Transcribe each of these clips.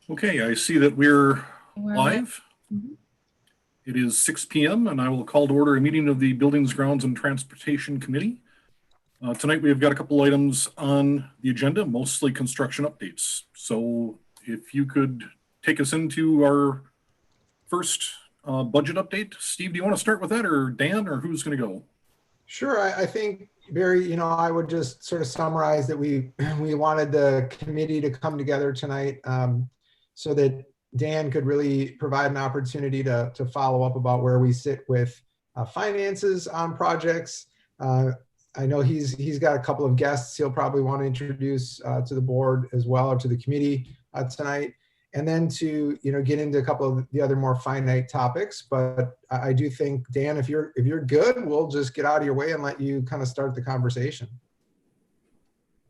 Okay, I see that we're We're live. Mhm. It is 6 p.m. and I will call to order a meeting of the Buildings, Grounds, and Transportation Committee. Tonight we have got a couple items on the agenda, mostly construction updates. So if you could take us into our first budget update. Steve, do you want to start with that, or Dan, or who's going to go? Sure. I think, Barry, I would just sort of summarize that we wanted the committee to come together tonight so that Dan could really provide an opportunity to follow up about where we sit with finances on projects. I know he's got a couple of guests he'll probably want to introduce to the board as well, or to the committee tonight. And then to get into a couple of the other more finite topics. But I do think, Dan, if you're good, we'll just get out of your way and let you kind of start the conversation.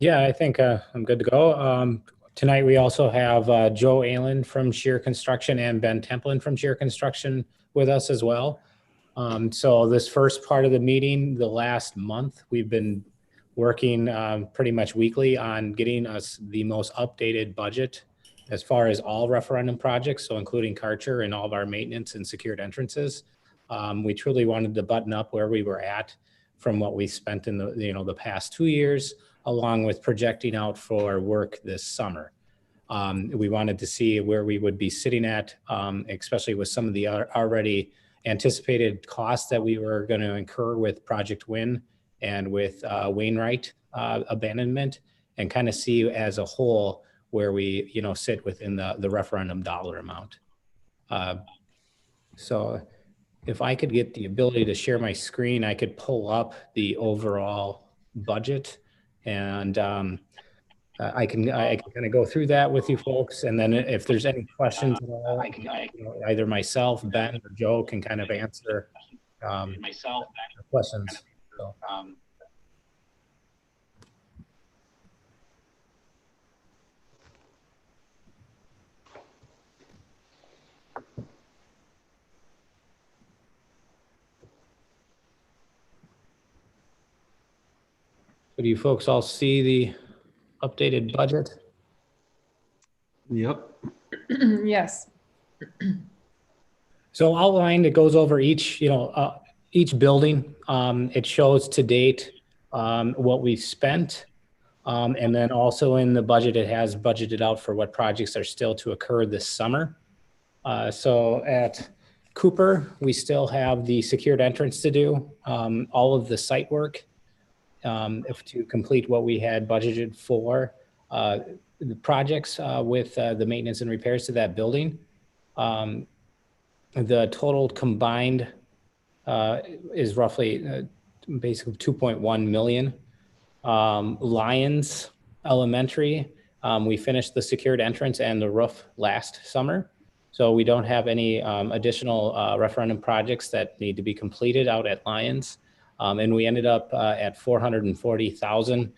Yeah, I think I'm good to go. Tonight we also have Joe Aylen from Shear Construction and Ben Templin from Shear Construction with us as well. So this first part of the meeting, the last month, we've been working pretty much weekly on getting us the most updated budget as far as all referendum projects, so including Karcher and all of our maintenance and secured entrances. We truly wanted to button up where we were at from what we spent in the past 2 years, along with projecting out for work this summer. We wanted to see where we would be sitting at, especially with some of the already anticipated costs that we were going to incur with Project Win and with Wainwright abandonment, and kind of see as a whole where we sit within the referendum dollar amount. So if I could get the ability to share my screen, I could pull up the overall budget, and I can kind of go through that with you folks. And then if there's any questions at all, either myself, Ben, or Joe can kind of answer questions. So. So do you folks all see the updated budget? Yep. Yes. So outlined, it goes over each building. It shows to date what we've spent. And then also in the budget, it has budgeted out for what projects are still to occur this summer. So at Cooper, we still have the secured entrance to do, all of the site work to complete what we had budgeted for the projects with the maintenance and repairs to that building. The total combined is roughly basically 2.1 million. Lyons Elementary, we finished the secured entrance and the roof last summer. So we don't have any additional referendum projects that need to be completed out at Lyons. And we ended up at 440,000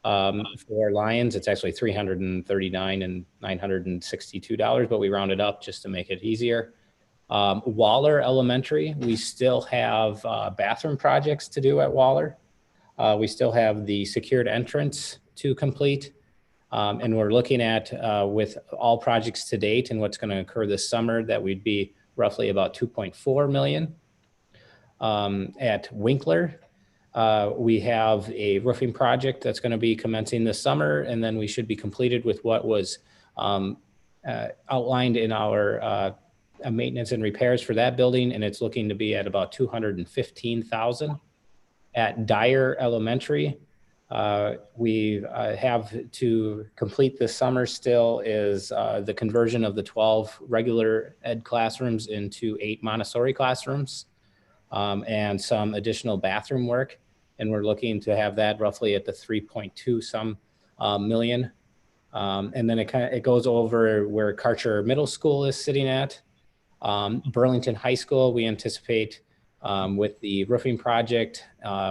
for Lyons. It's actually $339 and $962, but we rounded up just to make it easier. Waller Elementary, we still have bathroom projects to do at Waller. We still have the secured entrance to complete. And we're looking at, with all projects to date and what's going to occur this summer, that we'd be roughly about 2.4 million. At Winkler, we have a roofing project that's going to be commencing this summer, and then we should be completed with what was outlined in our maintenance and repairs for that building, and it's looking to be at about 215,000. At Dyer Elementary, we have to complete this summer still is the conversion of the 12 regular ed classrooms into 8 Montessori classrooms, and some additional bathroom work. And we're looking to have that roughly at the 3.2 million. And then it goes over where Karcher Middle School is sitting at. Burlington High School, we anticipate with the roofing project,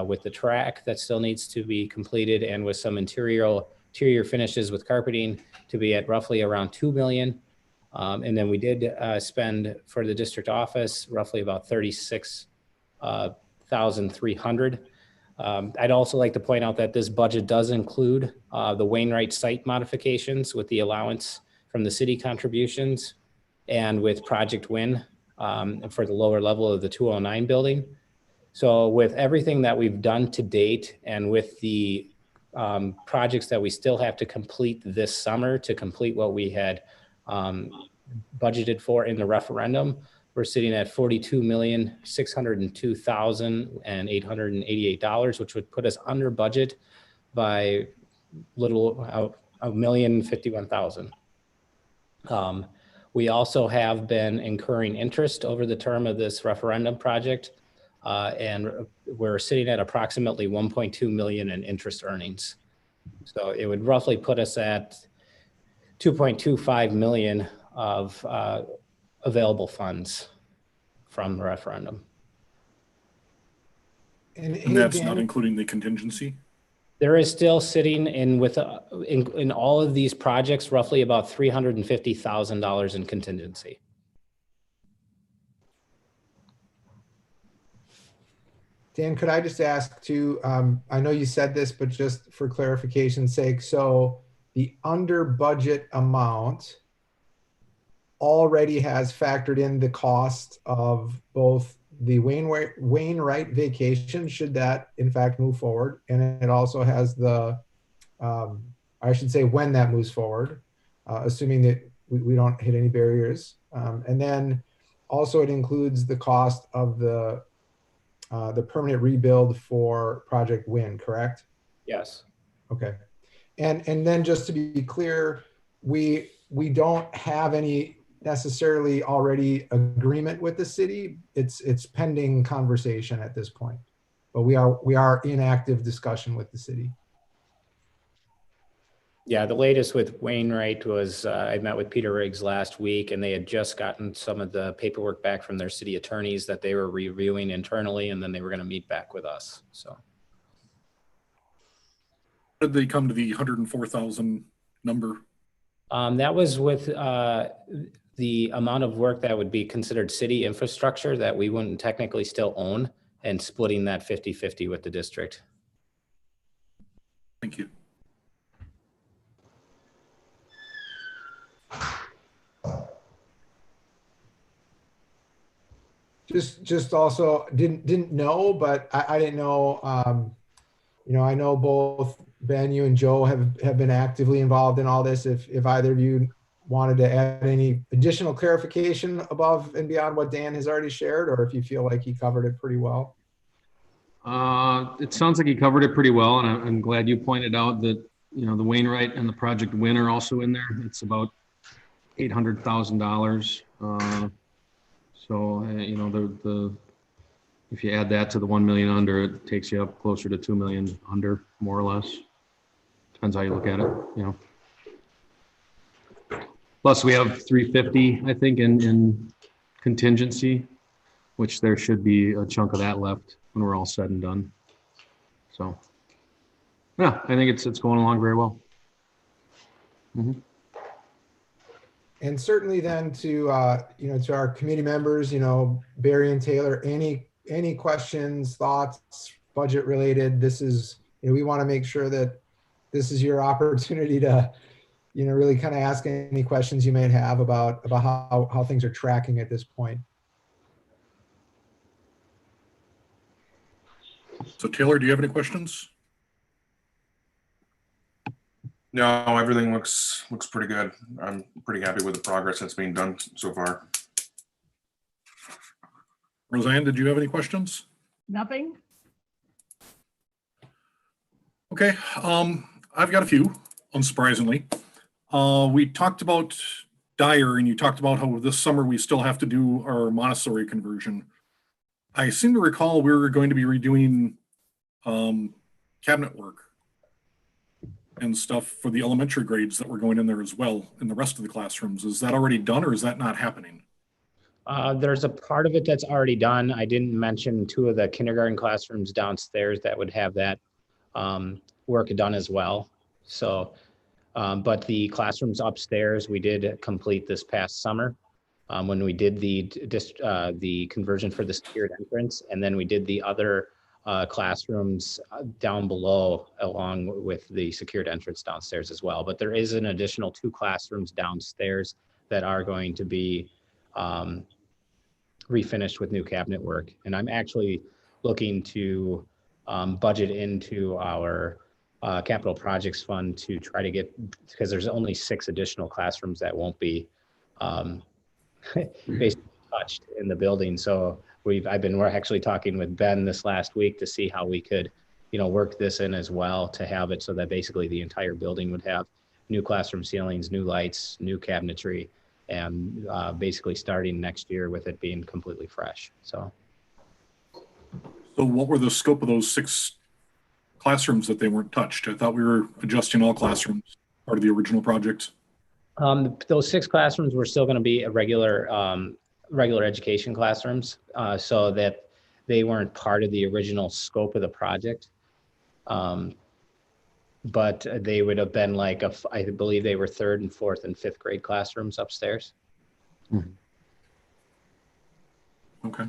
with the track that still needs to be completed, and with some interior finishes with carpeting, to be at roughly around 2 million. And then we did spend for the district office roughly about 36,300. I'd also like to point out that this budget does include the Wainwright site modifications with the allowance from the city contributions and with Project Win for the lower level of the 209 building. So with everything that we've done to date and with the projects that we still have to complete this summer to complete what we had budgeted for in the referendum, we're sitting at $42,602,888, which would put us under budget by $1,051,000. We also have been incurring interest over the term of this referendum project, and we're sitting at approximately 1.2 million in interest earnings. So it would roughly put us at 2.25 million of available funds from the referendum. And And that's not Dan, including the contingency? There is still sitting in with in all of these projects roughly about $350,000 in contingency. Dan, could I just ask too, I know you said this, but just for clarification's sake, so the under budget amount already has factored in the cost of both the Wainwright vacation, should that in fact move forward, and it also has the, I should say when that moves forward, assuming that we don't hit any barriers. And then also it includes the cost of the permanent rebuild for Project Win, correct? Yes. Okay. And then just to be clear, we don't have any necessarily already agreement with the city. It's pending conversation at this point, but we are in active discussion with the city. Yeah, the latest with Wainwright was I met with Peter Riggs last week, and they had just gotten some of the paperwork back from their city attorneys that they were reviewing internally, and then they were going to meet back with us. So, How did they come to the 104,000 number? that was with the amount of work that would be considered city infrastructure that we wouldn't technically still own, and splitting that 50-50 with the district. Thank you. Just also didn't know, but I didn't know, I know both Ben, you and Joe have been actively involved in all this. If either of you wanted to add any additional clarification above and beyond what Dan has already shared, or if you feel like he covered it pretty well. It sounds like he covered it pretty well, and I'm glad you pointed out that, the Wainwright and the Project Win are also in there. It's about $800,000. So, if you add that to the 1 million under, it takes you up closer to 2 million under, more or less. Depends how you look at it, Plus we have 350, I think, in contingency, which there should be a chunk of that left when we're all said and done. So, yeah, I think it's going along very well. Mm-hmm. And certainly then to our committee members, Barry and Taylor, any questions, thoughts, budget related, this is, we want to make sure that this is your opportunity to, really kind of ask any questions you may have about how things are tracking at this point. So Taylor, do you have any questions? No, everything looks pretty good. I'm pretty happy with the progress that's being done so far. Roseanne, did you have any questions? Nothing? Okay, I've got a few, unsurprisingly. We talked about Dyer, and you talked about how this summer we still have to do our Montessori conversion. I seem to recall we were going to be redoing cabinet work and stuff for the elementary grades that were going in there as well in the rest of the classrooms. Is that already done, or is that not happening? There's a part of it that's already done. I didn't mention 2 of the kindergarten classrooms downstairs that would have that work done as well. So, but the classrooms upstairs, we did complete this past summer when we did the conversion for the secured entrance, and then we did the other classrooms down below, along with the secured entrance downstairs as well. But there is an additional 2 classrooms downstairs that are going to be refinished with new cabinet work. And I'm actually looking to budget into our capital projects fund to try to get, because there's only 6 additional classrooms that won't be basically touched in the building. So we're actually talking with Ben this last week to see how we could, work this in as well, to have it so that basically the entire building would have new classroom ceilings, new lights, new cabinetry, and basically starting next year with it being completely fresh. So what were the scope of those 6 classrooms that they weren't touched? I thought we were adjusting all classrooms, part of the original project. Those 6 classrooms were still going to be a regular education classrooms, so that they weren't part of the original scope of the project. But they would have been like, I believe they were 3rd and 4th and 5th grade classrooms upstairs. Okay.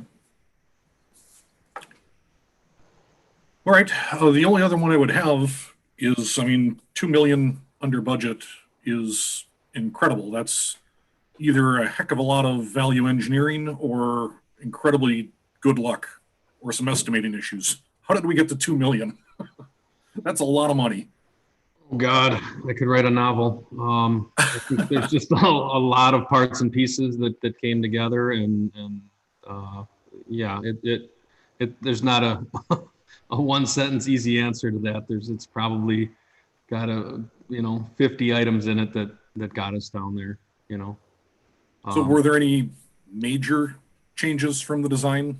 All right. The only other one I would have is, 2 million under budget is incredible. That's either a heck of a lot of value engineering or incredibly good luck or some estimating issues. How did we get to 2 million? That's a lot of money. Oh God, I could write a novel. I think there's just a lot of parts and pieces that came together, and yeah, there's not a a 1-sentence easy answer to that. It's probably got 50 items in it that got us down there. So were there any major changes from the design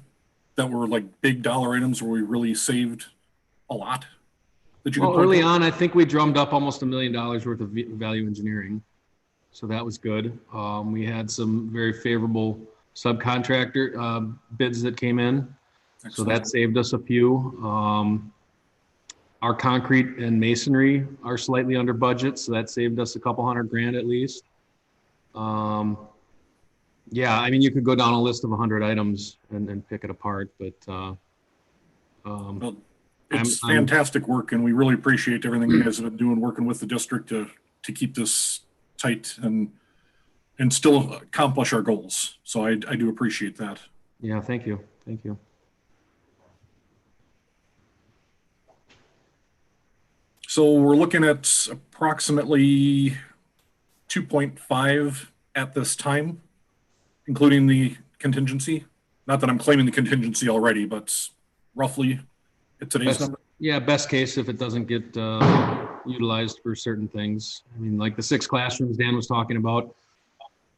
that were like big dollar items where we really saved a lot? Well, early on, I think we drummed up almost $1 million worth of value engineering. So that was good. We had some very favorable subcontractor bids that came in. Excellent. So that saved us a few. Our concrete and masonry are slightly under budget, so that saved us a couple $100,000 at least. Yeah, you could go down a list of 100 items and pick it apart, but well, it's fantastic work, and we really appreciate everything you guys have been doing, working with the district to keep this tight and still accomplish our goals. So I do appreciate that. Yeah, thank you. Thank you. So we're looking at approximately 2.5 at this time, including the contingency. Not that I'm claiming the contingency already, but roughly at today's number. Yeah, best case if it doesn't get utilized for certain things. Like the 6 classrooms Dan was talking about.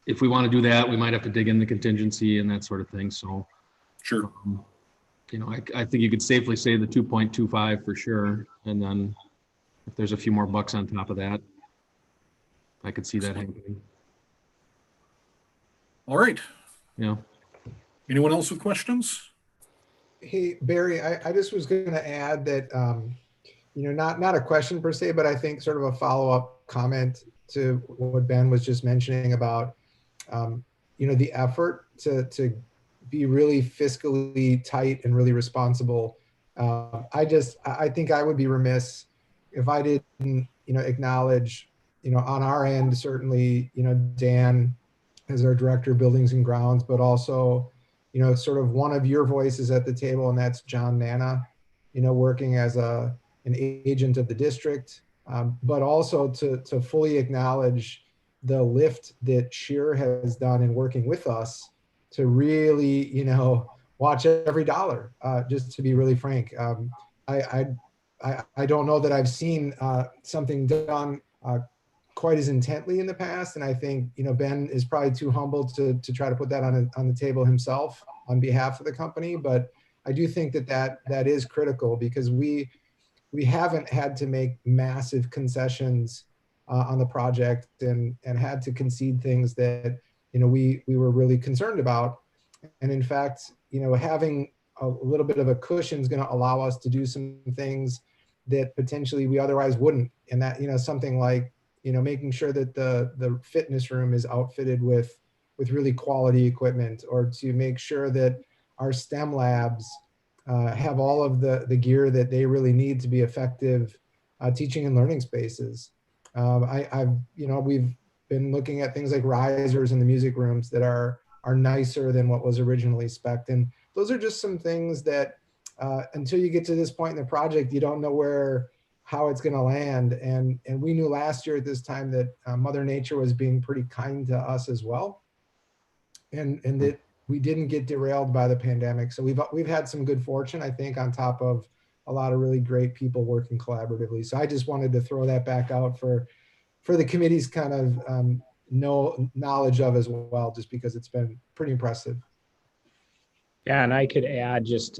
If we want to do that, we might have to dig in the contingency and that sort of thing. So, sure. I think you could safely say the 2.25 for sure, and then if there's a few more bucks on top of that, I could see that happening. All right. Yeah. Anyone else with questions? Hey, Barry, I just was going to add that, not a question per se, but I think sort of a follow-up comment to what Ben was just mentioning about, the effort to be really fiscally tight and really responsible. I think I would be remiss if I didn't, acknowledge, on our end, certainly, Dan as our director of buildings and grounds, but also, sort of one of your voices at the table, and that's John Nana, working as an agent of the district, but also to fully acknowledge the lift that Sheer has done in working with us to really, watch every dollar, just to be really frank. I don't know that I've seen something done quite as intently in the past. And I think, Ben is probably too humble to try to put that on the table himself on behalf of the company. But I do think that is critical, because we haven't had to make massive concessions on the project and had to concede things that, we were really concerned about. And in fact, having a little bit of a cushion is going to allow us to do some things that potentially we otherwise wouldn't. And that, something like, making sure that the fitness room is outfitted with really quality equipment, or to make sure that our STEM labs have all of the gear that they really need to be effective teaching and learning spaces. We've been looking at things like risers in the music rooms that are nicer than what was originally spec'd. And those are just some things that until you get to this point in the project, you don't know how it's going to land. And we knew last year at this time that Mother Nature was being pretty kind to us as well. And that we didn't get derailed by the pandemic. So we've had some good fortune, I think, on top of a lot of really great people working collaboratively. So I just wanted to throw that back out for the committee's kind of knowledge of as well, just because it's been pretty impressive. Yeah, and I could add just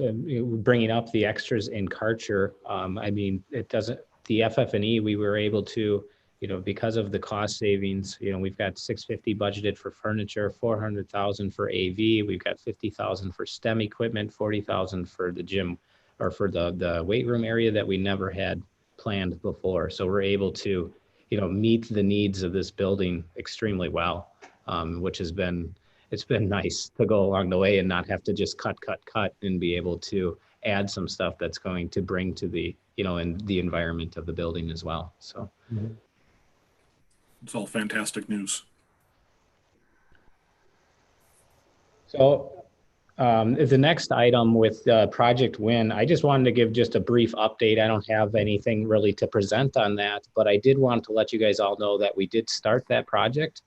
bringing up the extras in Karcher. The FF&E, we were able to, because of the cost savings, we've got $650 budgeted for furniture, $400,000 for AV. We've got $50,000 for STEM equipment, $40,000 for the gym or for the weight room area that we never had planned before. So we're able to, meet the needs of this building extremely well, which has been, it's been nice to go along the way and not have to just cut and be able to add some stuff that's going to bring to the, in the environment of the building as well. So it's all fantastic news. So the next item with Project Win, I just wanted to give just a brief update. I don't have anything really to present on that, but I did want to let you guys all know that we did start that project.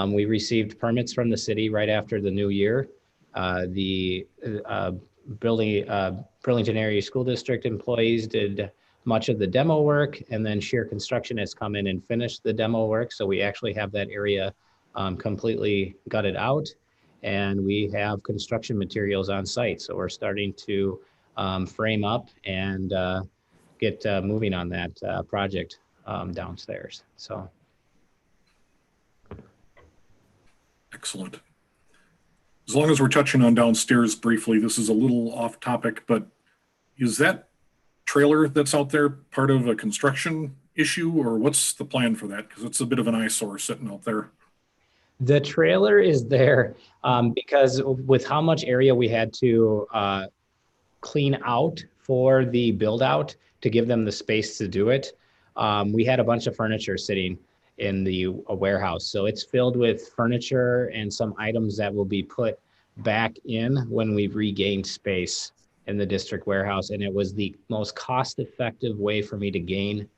We received permits from the city right after the new year. The Burlington Area School District employees did much of the demo work, and then Shear Construction has come in and finished the demo work. So we actually have that area completely gutted out, and we have construction materials on site. So we're starting to frame up and get moving on that project downstairs. So. Excellent. As long as we're touching on downstairs briefly, this is a little off topic, but is that trailer that's out there part of a construction issue, or what's the plan for that? Because it's a bit of an eyesore sitting out there. The trailer is there because with how much area we had to clean out for the build out to give them the space to do it, we had a bunch of furniture sitting in the warehouse. So it's filled with furniture and some items that will be put back in when we've regained space in the district warehouse. And it was the most cost-effective way for me to gain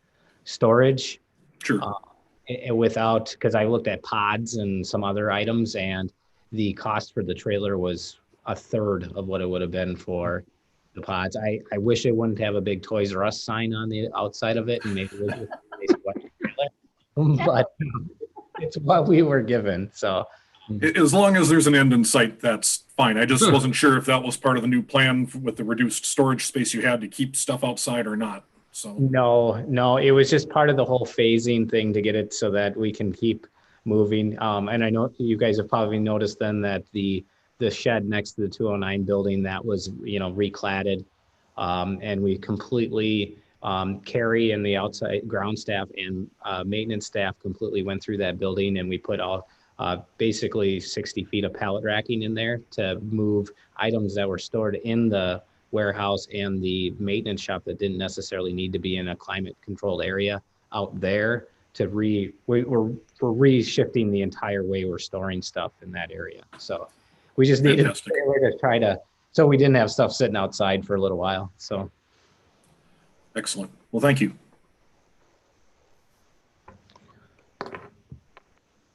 storage. Sure. Without, because I looked at pods and some other items, and the cost for the trailer was a third of what it would have been for the pods. I wish it wouldn't have a big Toys R Us sign on the outside of it, and maybe it was just but it's what we were given. So as long as there's an end in sight, that's fine. I just wasn't sure if that was part of the new plan with the reduced storage space you had to keep stuff outside or not. So no, it was just part of the whole phasing thing to get it so that we can keep moving. And I know you guys have probably noticed then that the shed next to the 209 building that was, recladded, and we completely Carrie and the outside ground staff and maintenance staff completely went through that building, and we put all basically 60 feet of pallet racking in there to move items that were stored in the warehouse and the maintenance shop that didn't necessarily need to be in a climate controlled area out there to we're reshifting the entire way we're storing stuff in that area. So we just needed a trailer to try to, so we didn't have stuff sitting outside for a little while. So. Excellent. Well, thank you.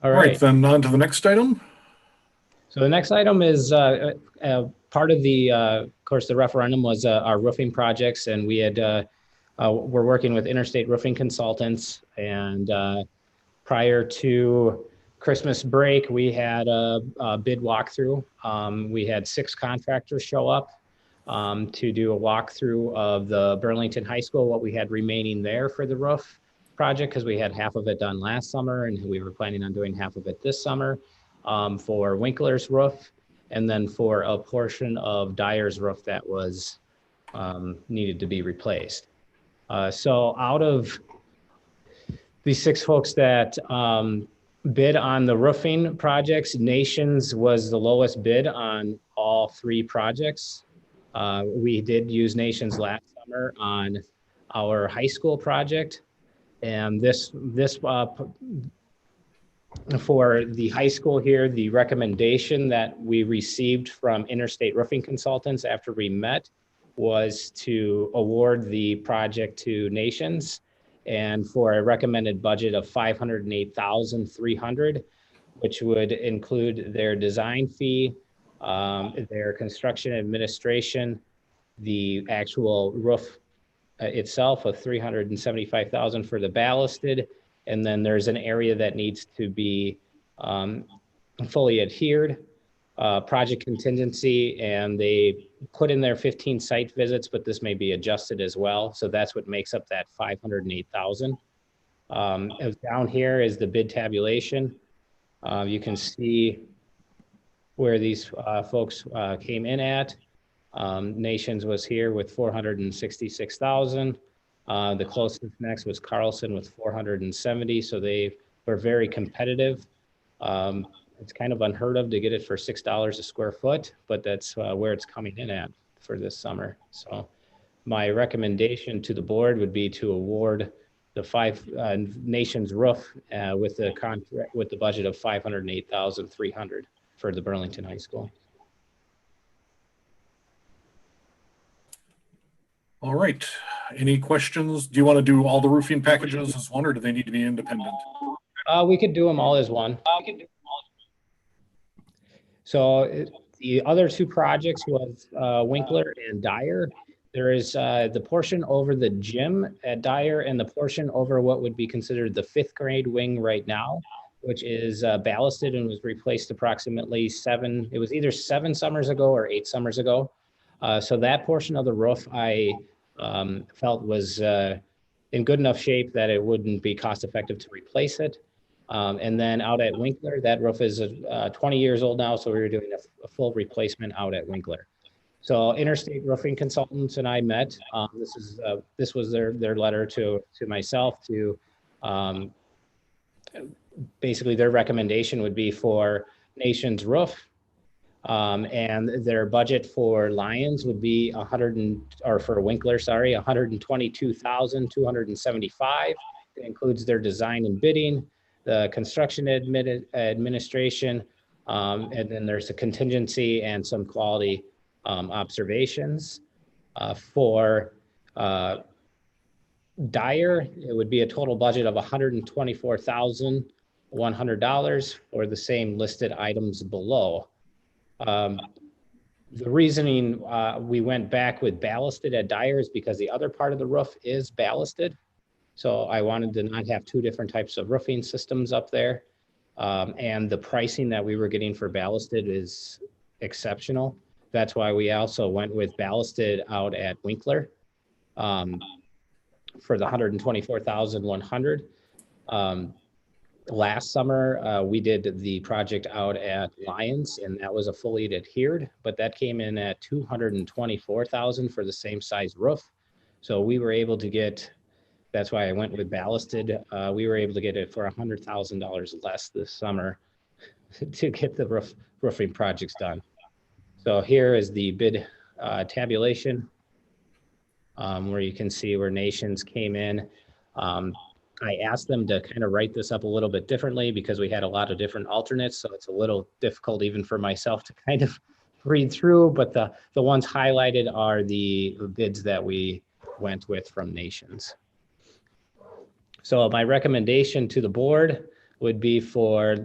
All right, then on to the next item. So the next item is part of the, of course, the referendum was our roofing projects, and we had, we're working with Interstate Roofing Consultants, and prior to Christmas break, we had a bid walkthrough. We had 6 contractors show up to do a walkthrough of the Burlington High School, what we had remaining there for the roof project, because we had half of it done last summer and we were planning on doing half of it this summer, for Winkler's roof, and then for a portion of Dyer's roof that was needed to be replaced. So out of these 6 folks that bid on the roofing projects, Nations was the lowest bid on all 3 projects. We did use Nations last summer on our high school project. And for the high school here, the recommendation that we received from Interstate Roofing Consultants after we met was to award the project to Nations, and for a recommended budget of $508,300, which would include their design fee, their construction administration, the actual roof itself of $375,000 for the ballasted, and then there's an area that needs to be fully adhered, project contingency, and they put in their 15 site visits, but this may be adjusted as well. So that's what makes up that $508,000. Down here is the bid tabulation. You can see where these folks came in at. Nations was here with 466,000. The closest next was Carlson with 470. So they were very competitive. It's kind of unheard of to get it for $6 a square foot, but that's where it's coming in at for this summer. So my recommendation to the board would be to award the Nations roof with the contract with the budget of $508,300 for the Burlington High School. All right. Any questions? Do you want to do all the roofing packages as one, or do they need to be independent? We could do them all as one. So the other two projects was Winkler and Dyer. There is the portion over the gym at Dyer and the portion over what would be considered the 5th grade wing right now, which is ballasted and was replaced approximately it was either 7 summers ago or 8 summers ago. So that portion of the roof I felt was in good enough shape that it wouldn't be cost effective to replace it. And then out at Winkler, that roof is 20 years old now, so we were doing a full replacement out at Winkler. So Interstate Roofing Consultants and I met. This was their letter to myself to basically their recommendation would be for Nations roof. And their budget for Lions would be for Winkler, sorry, $122,275. It includes their design and bidding, the construction administration, and then there's a contingency and some quality observations. For Dyer, it would be a total budget of $124,100 for the same listed items below. The reasoning we went back with ballasted at Dyer is because the other part of the roof is ballasted. So I wanted to not have 2 different types of roofing systems up there. And the pricing that we were getting for ballasted is exceptional. That's why we also went with ballasted out at Winkler for the $124,100. Last summer, we did the project out at Lions, and that was a fully adhered, but that came in at $224,000 for the same size roof. So we were able to get, that's why I went with ballasted. We were able to get it for $100,000 less this summer to get the roofing projects done. So here is the bid tabulation where you can see where Nations came in. I asked them to kind of write this up a little bit differently because we had a lot of different alternates. So it's a little difficult even for myself to kind of read through, but the ones highlighted are the bids that we went with from Nations. So my recommendation to the board would be for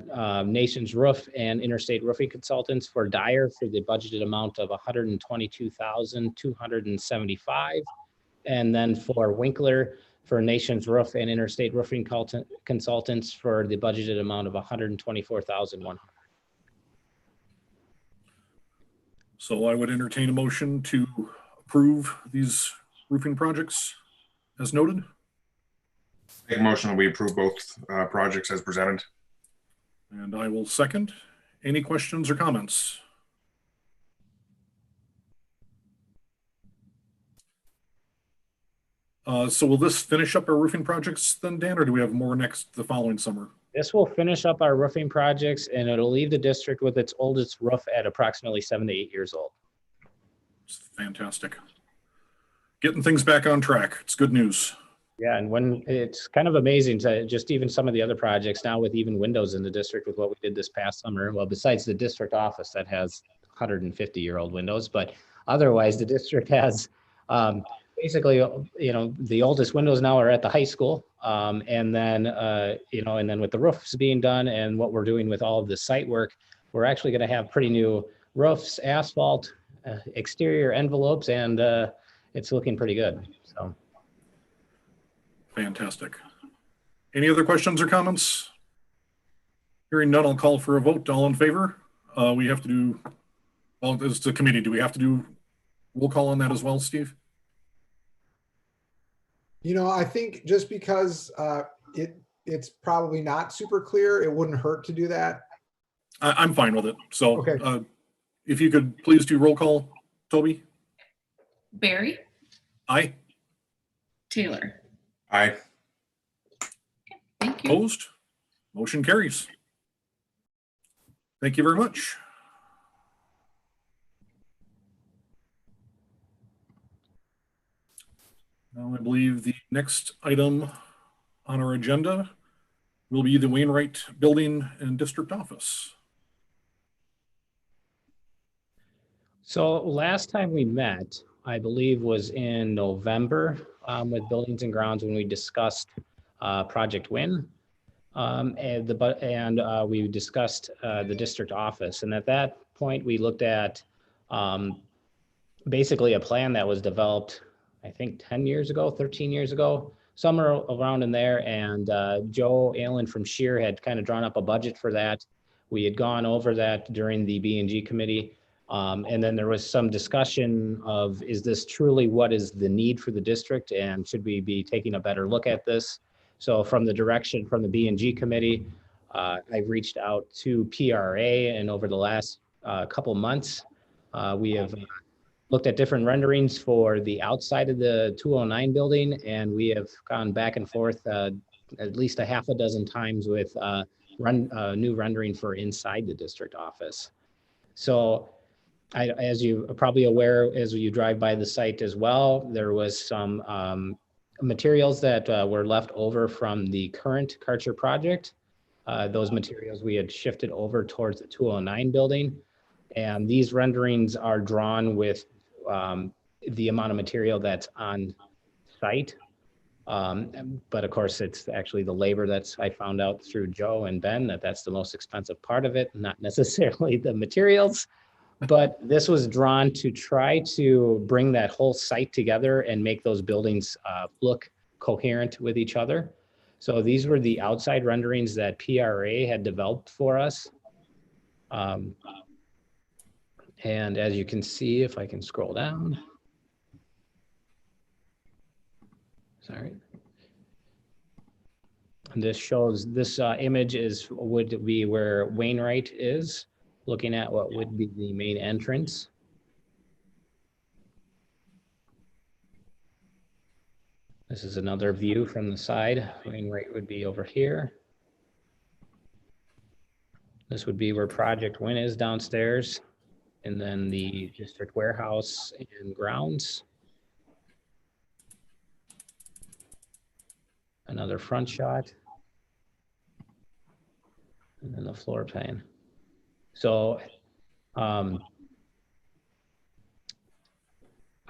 Nations Roof and Interstate Roofing Consultants for Dyer for the budgeted amount of $122,275. And then for Winkler, for Nations Roof and Interstate Roofing Consultants for the budgeted amount of $124,100. So I would entertain a motion to approve these roofing projects as noted. Make a motion that we approve both projects as presented. And I will second. Any questions or comments? So will this finish up our roofing projects then, Dan, or do we have more the following summer? This will finish up our roofing projects and it'll leave the district with its oldest roof at approximately 7 to 8 years old. It's fantastic. Getting things back on track. It's good news. Yeah, and when it's kind of amazing to just even some of the other projects now with even windows in the district with what we did this past summer. Well, besides the district office that has 150-year-old windows, but otherwise the district has basically, the oldest windows now are at the high school. And then, and then with the roofs being done and what we're doing with all of the site work, we're actually going to have pretty new roofs, asphalt, exterior envelopes, and it's looking pretty good. So. Fantastic. Any other questions or comments? Hearing none, I'll call for a vote. All in favor? We have to do, well, as the committee, do we have to do roll call on that as well, Steve? I think just because it's probably not super clear, it wouldn't hurt to do that. I'm fine with it. So Okay. If you could please do roll call, Toby? Barry, Aye. Taylor. Aye. Thank you. Opposed? Motion carries. Thank you very much. Now, I believe the next item on our agenda will be the Wainwright Building and District Office. So last time we met, I believe, was in November with Buildings and Grounds when we discussed Project Win. And we discussed the district office. And at that point, we looked at basically a plan that was developed, I think 10 years ago, 13 years ago, somewhere around in there. And Joe Allen from Shear had kind of drawn up a budget for that. We had gone over that during the B&G committee. And then there was some discussion of, is this truly what is the need for the district, and should we be taking a better look at this? So from the direction from the B&G committee, I reached out to PRA, and over the last couple months, we have looked at different renderings for the outside of the 209 building, and we have gone back and forth at least a half a dozen times with new rendering for inside the district office. So as you are probably aware, as you drive by the site as well, there was some materials that were left over from the current Karcher project. Those materials we had shifted over towards the 209 building. And these renderings are drawn with the amount of material that's on site. But of course, it's actually the labor I found out through Joe and Ben that's the most expensive part of it, not necessarily the materials. But this was drawn to try to bring that whole site together and make those buildings look coherent with each other. So these were the outside renderings that PRA had developed for us. And as you can see, if I can scroll down. Sorry. And this shows, this image would be where Wainwright is, looking at what would be the main entrance. This is another view from the side. Wainwright would be over here. This would be where Project Win is downstairs, and then the district warehouse and grounds. Another front shot. And then the floor plan. So I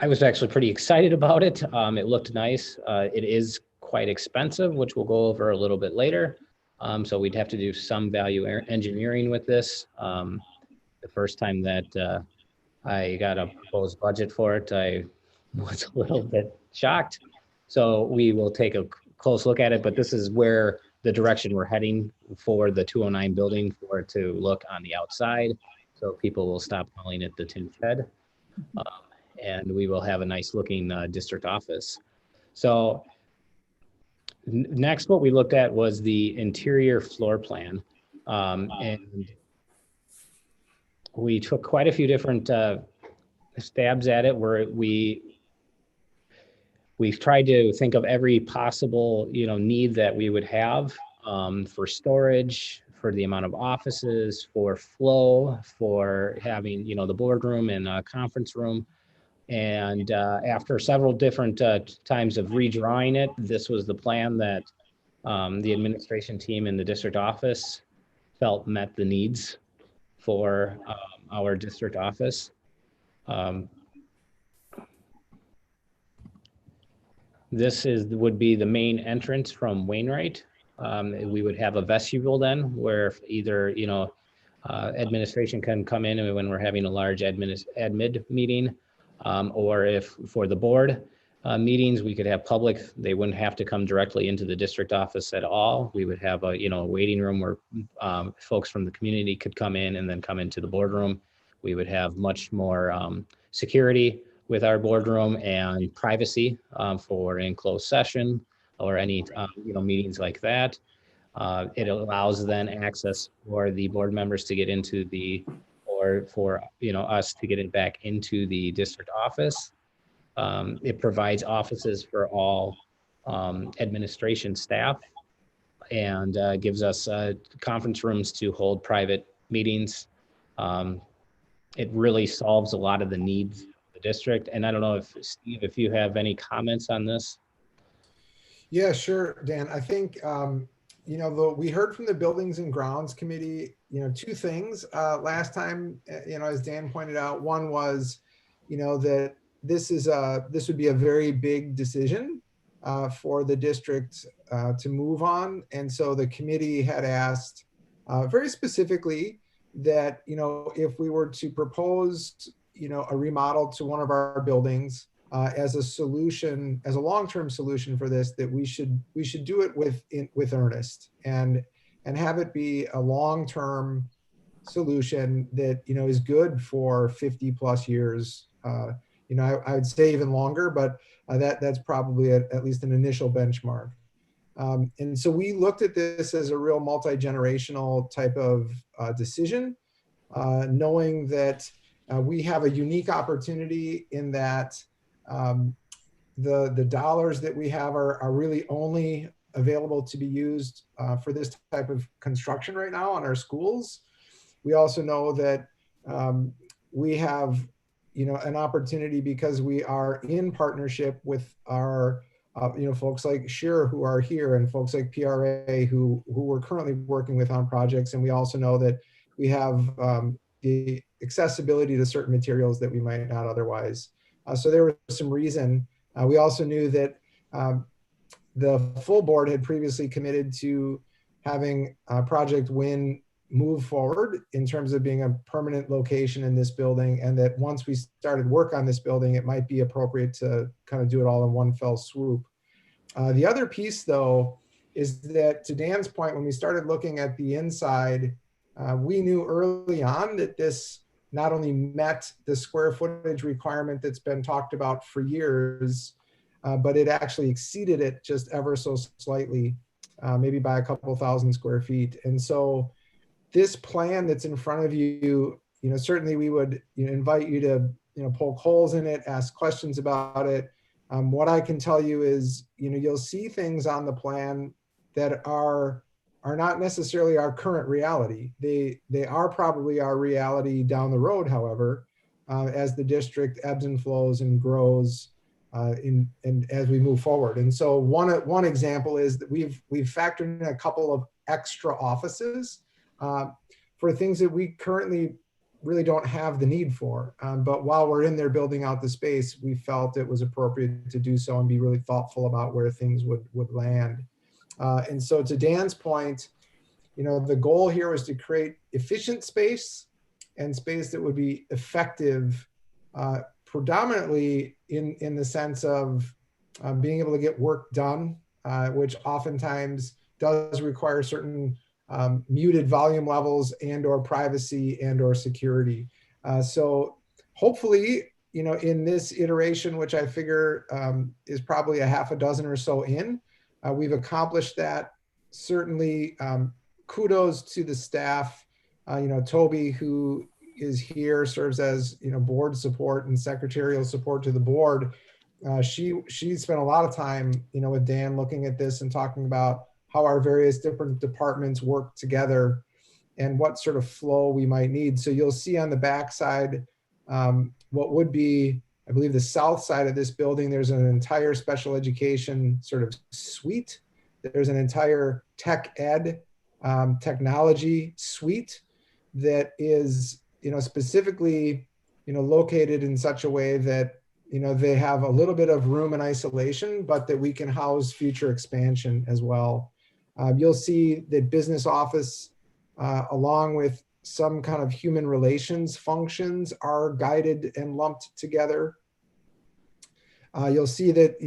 was actually pretty excited about it. It looked nice. It is quite expensive, which we'll go over a little bit later. So we'd have to do some value engineering with this. The first time that I got a proposed budget for it, I was a little bit shocked. So we will take a close look at it, but this is where the direction we're heading for the 209 building, for it to look on the outside. So people will stop calling it the tin shed. And we will have a nice looking district office. So next, what we looked at was the interior floor plan. And we took quite a few different stabs at it, where we've tried to think of every possible, need that we would have for storage, for the amount of offices, for flow, for having, the boardroom and conference room. And after several different times of redrawing it, this was the plan that the administration team in the district office felt met the needs for our district office. This would be the main entrance from Wainwright. We would have a vestibule then where either, administration can come in and when we're having a large admit meeting, or if for the board meetings, we could have public, they wouldn't have to come directly into the district office at all. We would have a waiting room where folks from the community could come in and then come into the boardroom. We would have much more security with our boardroom and privacy for in closed session or any meetings like that. It allows then access for the board members to get into or for us to get it back into the district office. It provides offices for all administration staff and gives us conference rooms to hold private meetings. It really solves a lot of the needs of the district. And I don't know if Steve, if you have any comments on this. Yeah, sure, Dan. I think, we heard from the Buildings and Grounds Committee, two things last time, as Dan pointed out. One was, that this would be a very big decision for the district to move on. And so the committee had asked very specifically that, if we were to propose, a remodel to one of our buildings as a solution, as a long-term solution for this, that we should do it with earnest and have it be a long-term solution that, is good for 50 plus years. I would say even longer, but that's probably at least an initial benchmark. And so we looked at this as a real multi-generational type of decision, knowing that we have a unique opportunity in that the dollars that we have are really only available to be used for this type of construction right now on our schools. We also know that we have an opportunity because we are in partnership with our folks like Shearer who are here and folks like PRA who we're currently working with on projects. And we also know that we have the accessibility to certain materials that we might not otherwise. So there was some reason. We also knew that the full board had previously committed to having Project WIN move forward in terms of being a permanent location in this building, and that once we started work on this building, it might be appropriate to kind of do it all in one fell swoop. The other piece, though, is that to Dan's point, when we started looking at the inside, we knew early on that this not only met the square footage requirement that's been talked about for years, but it actually exceeded it just ever so slightly, maybe by a couple thousand square feet. And so this plan that's in front of you, certainly we would invite you to poke holes in it, ask questions about it. What I can tell you is, you'll see things on the plan that are not necessarily our current reality. They are probably our reality down the road, however, as the district ebbs and flows and grows and as we move forward. And so one example is that we've factored in a couple of extra offices for things that we currently really don't have the need for. But while we're in there building out the space, we felt it was appropriate to do so and be really thoughtful about where things would land. And so to Dan's point, the goal here was to create efficient space and space that would be effective, predominantly in the sense of being able to get work done, which oftentimes does require certain muted volume levels and or privacy and or security. So hopefully, in this iteration, which I figure is probably a half a dozen or so in, we've accomplished that. Certainly, kudos to the staff. Toby, who is here, serves as board support and secretarial support to the board. She spent a lot of time with Dan looking at this and talking about how our various different departments work together and what sort of flow we might need. So you'll see on the backside what would be I believe the south side of this building, there's an entire special education sort of suite. There's an entire tech ed technology suite that is, specifically, located in such a way that, they have a little bit of room and isolation, but that we can house future expansion as well. You'll see that business office, along with some kind of human relations functions, are guided and lumped together. You'll see that,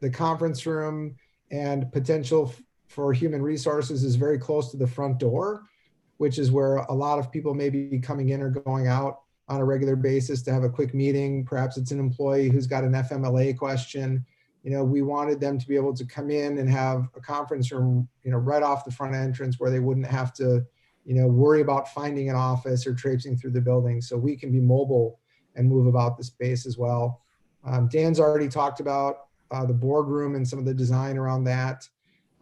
the conference room and potential for human resources is very close to the front door, which is where a lot of people may be coming in or going out on a regular basis to have a quick meeting. Perhaps it's an employee who's got an FMLA question. We wanted them to be able to come in and have a conference room, right off the front entrance where they wouldn't have to, worry about finding an office or traipsing through the building. So we can be mobile and move about the space as well. Dan's already talked about the boardroom and some of the design around that.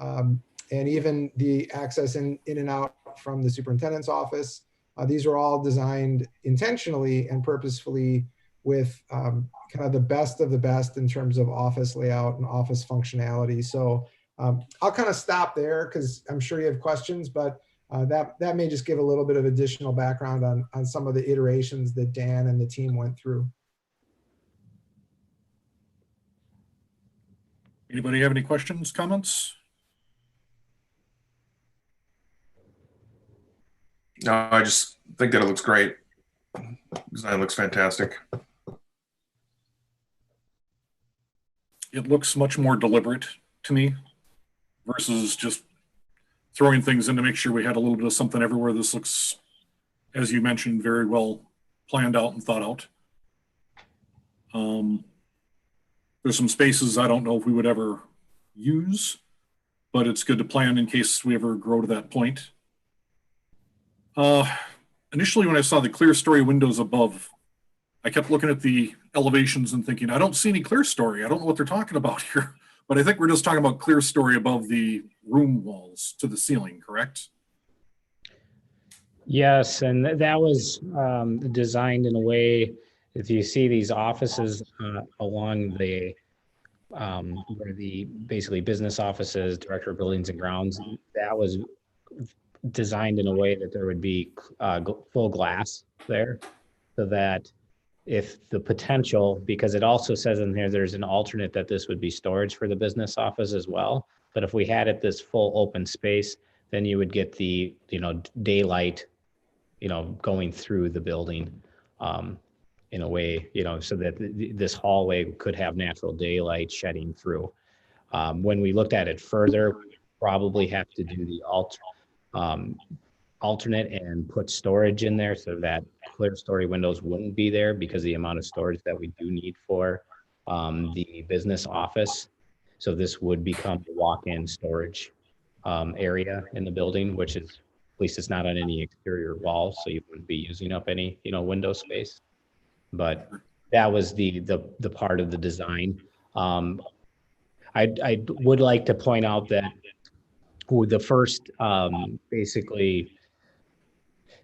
And even the access in and out from the superintendent's office. These are all designed intentionally and purposefully with kind of the best of the best in terms of office layout and office functionality. So I'll kind of stop there because I'm sure you have questions, but that may just give a little bit of additional background on some of the iterations that Dan and the team went through. Anybody have any questions, comments? No, I just think that it looks great. Design looks fantastic. It looks much more deliberate to me versus just throwing things in to make sure we had a little bit of something everywhere. This looks, as you mentioned, very well planned out and thought out. There's some spaces I don't know if we would ever use, but it's good to plan in case we ever grow to that point. Initially, when I saw the clear story windows above, I kept looking at the elevations and thinking, I don't see any clear story. I don't know what they're talking about here, but I think we're just talking about clear story above the room walls to the ceiling, correct? Yes, and that was designed in a way, if you see these offices along the, where the basically business offices, director of buildings and grounds, that was designed in a way that there would be full glass there, so that if the potential, because it also says in here, there's an alternate that this would be storage for the business office as well. But if we had it this full open space, then you would get the, daylight, going through the building in a way, so that this hallway could have natural daylight shedding through. When we looked at it further, we probably have to do the alternate and put storage in there so that clear story windows wouldn't be there because the amount of storage that we do need for the business office. So this would become the walk-in storage area in the building, which is, at least it's not on any exterior walls, so you wouldn't be using up any, window space. But that was the part of the design. I would like to point out that the first basically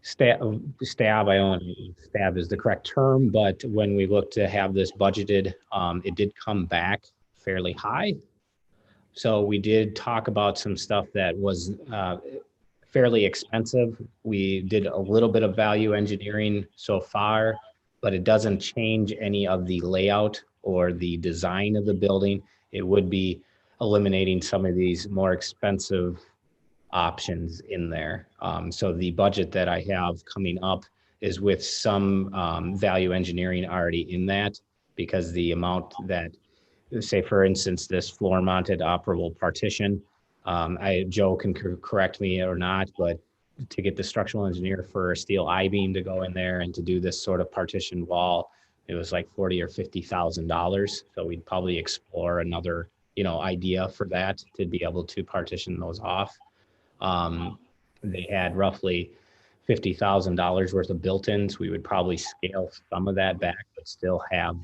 stab, I don't know if stab is the correct term, but when we looked to have this budgeted, it did come back fairly high. So we did talk about some stuff that was fairly expensive. We did a little bit of value engineering so far, but it doesn't change any of the layout or the design of the building. It would be eliminating some of these more expensive options in there. So the budget that I have coming up is with some value engineering already in that, because the amount that, say for instance, this floor mounted operable partition, Joe can correct me or not, but to get the structural engineer for a steel I-beam to go in there and to do this sort of partition wall, it was like $40,000 or $50,000. So we'd probably explore another, idea for that to be able to partition those off. They had roughly $50,000 worth of built-ins. We would probably scale some of that back, but still have,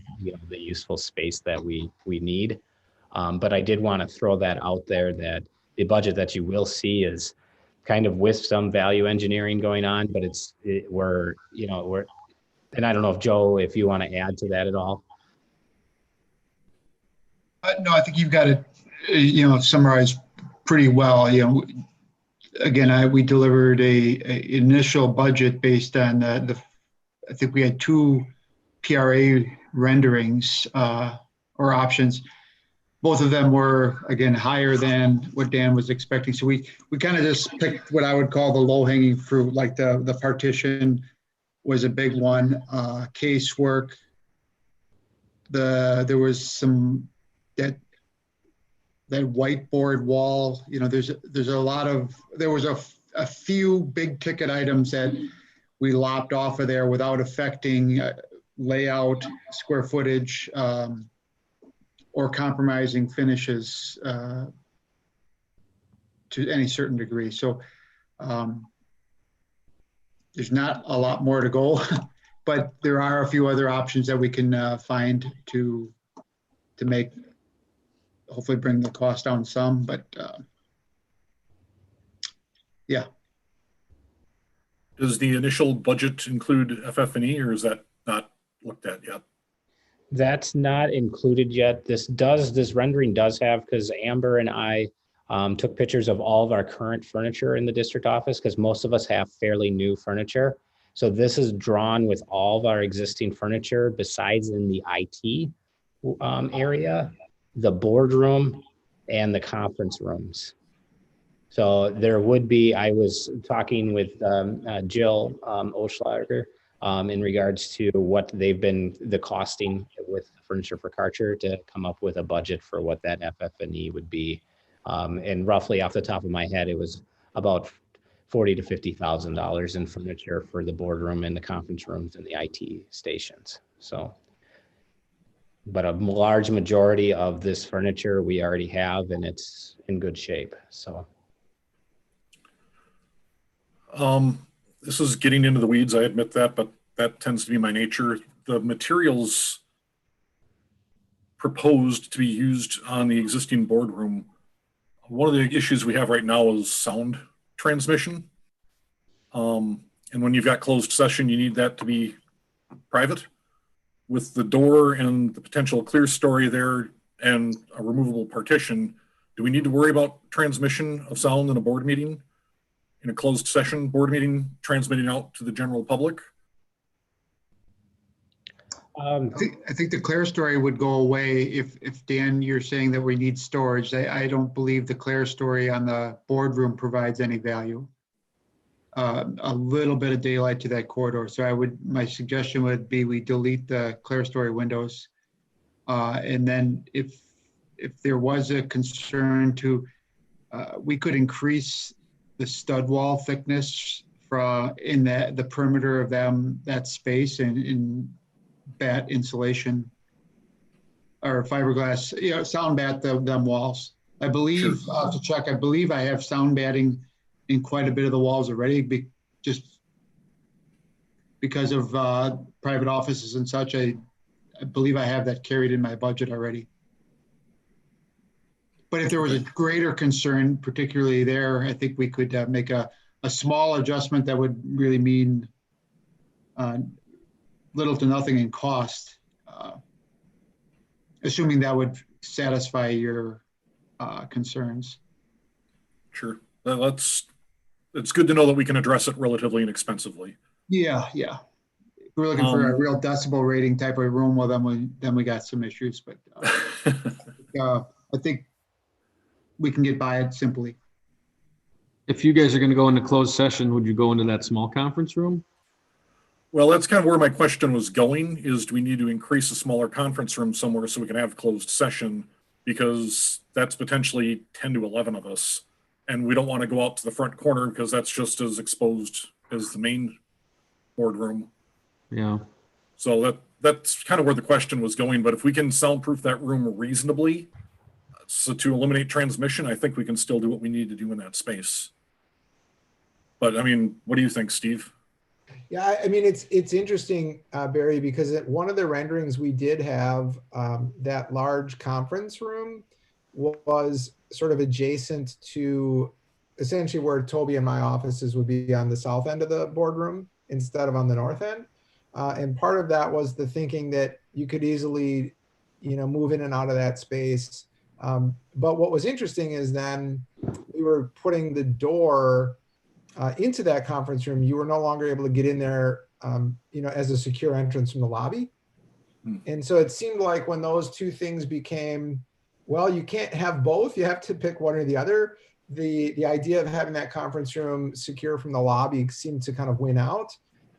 the useful space that we need. But I did want to throw that out there, that the budget that you will see is kind of with some value engineering going on, but we're, and I don't know if Joe, if you want to add to that at all. No, I think you've got it, summarized pretty well. Again, we delivered a initial budget based on I think we had two PRA renderings or options. Both of them were, again, higher than what Dan was expecting. So we kind of just picked what I would call the low hanging fruit, like the partition was a big one, casework. There was some that whiteboard wall, there was a few big ticket items that we lopped off of there without affecting layout, square footage, or compromising finishes to any certain degree. So there's not a lot more to go, but there are a few other options that we can find to make, hopefully bring the cost down some, but yeah. Does the initial budget include FF&E, or is that not looked at yet? That's not included yet. This rendering does have, because Amber and I took pictures of all of our current furniture in the district office, because most of us have fairly new furniture. So this is drawn with all of our existing furniture besides in the IT area, the boardroom, and the conference rooms. So there would be, I was talking with Jill Oschlager in regards to what the costing with Furniture for Karcher to come up with a budget for what that FF&E would be. And roughly off the top of my head, it was about $40,000 to $50,000 in furniture for the boardroom and the conference rooms and the IT stations. So, but a large majority of this furniture we already have, and it's in good shape. So. This is getting into the weeds, I admit that, but that tends to be my nature. The materials proposed to be used on the existing boardroom, one of the issues we have right now is sound transmission. And when you've got closed session, you need that to be private. With the door and the potential clear story there and a removable partition, do we need to worry about transmission of sound in a board meeting? In a closed session board meeting, transmitting out to the general public? I think the clear story would go away if Dan, you're saying that we need storage. I don't believe the clear story on the boardroom provides any value. A little bit of daylight to that corridor. So my suggestion would be we delete the clear story windows. And then if there was a concern we could increase the stud wall thickness in the perimeter of that space and in bat insulation or fiberglass, sound bat them walls. I believe, Sure. I'll have to check, I believe I have sound batting in quite a bit of the walls already, just because of private offices and such. I believe I have that carried in my budget already. But if there was a greater concern, particularly there, I think we could make a small adjustment that would really mean little to nothing in cost, assuming that would satisfy your concerns. Sure. It's good to know that we can address it relatively inexpensively. Yeah. If we're looking for a real decibel rating type of room, well, then we got some issues. But I think we can get by it simply. If you guys are going to go into closed session, would you go into that small conference room? Well, that's kind of where my question was going, is do we need to increase a smaller conference room somewhere so we can have closed session? Because that's potentially 10 to 11 of us. And we don't want to go out to the front corner because that's just as exposed as the main boardroom. Yeah. So that's kind of where the question was going. But if we can soundproof that room reasonably, so to eliminate transmission, I think we can still do what we need to do in that space. But I mean, what do you think, Steve? Yeah, I mean, it's interesting, Barry, because one of the renderings we did have, that large conference room was sort of adjacent to essentially where Toby and my offices would be on the south end of the boardroom instead of on the north end. And part of that was the thinking that you could easily move in and out of that space. But what was interesting is then we were putting the door into that conference room. You were no longer able to get in there, as a secure entrance from the lobby. And so it seemed like when those two things became, well, you can't have both, you have to pick one or the other. The idea of having that conference room secure from the lobby seemed to kind of win out.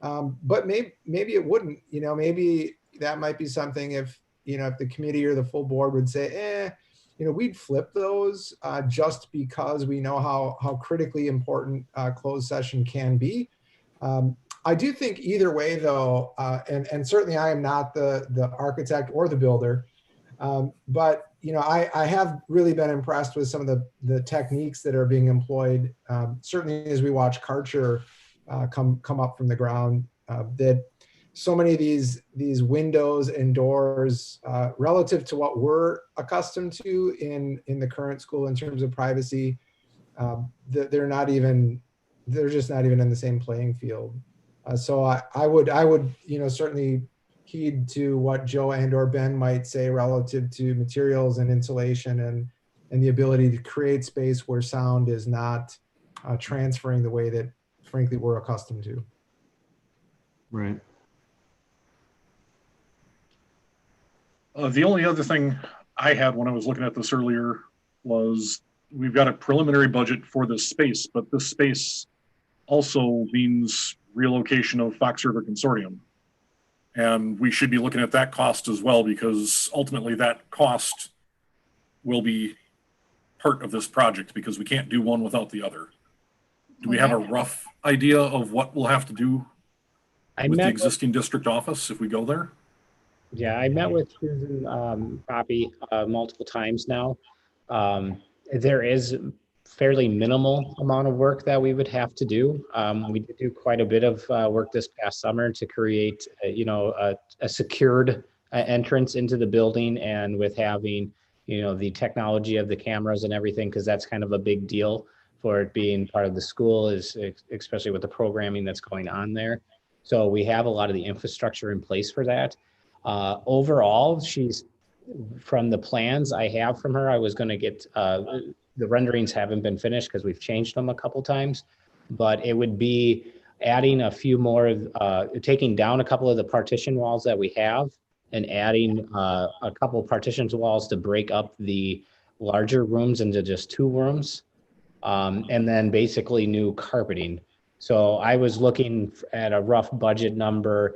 But maybe it wouldn't, maybe that might be something if the committee or the full board would say, we'd flip those just because we know how critically important closed session can be. I do think either way, though, and certainly I am not the architect or the builder, but I have really been impressed with some of the techniques that are being employed. Certainly, as we watch Karcher come up from the ground, that so many of these windows and doors, relative to what we're accustomed to in the current school in terms of privacy, they're just not even in the same playing field. So I would certainly heed to what Joe and/or Ben might say relative to materials and insulation and the ability to create space where sound is not transferring the way that, frankly, we're accustomed to. Right. The only other thing I had when I was looking at this earlier was we've got a preliminary budget for this space, but this space also means relocation of Fox River Consortium. And we should be looking at that cost as well, because ultimately that cost will be part of this project, because we can't do one without the other. Do we have a rough idea of what we'll have to do with the existing district office if we go there? Yeah, I met with Susan Poppy multiple times now. There is fairly minimal amount of work that we would have to do. We did do quite a bit of work this past summer to create, a secured entrance into the building, and with having, the technology of the cameras and everything, because that's kind of a big deal for it being part of the school, is especially with the programming that's going on there. So we have a lot of the infrastructure in place for that. Overall, from the plans I have from her, I was going to get, the renderings haven't been finished because we've changed them a couple times, but it would be adding a few more, taking down a couple of the partition walls that we have and adding a couple of partitions walls to break up the larger rooms into just 2 rooms, and then basically new carpeting. So I was looking at a rough budget number,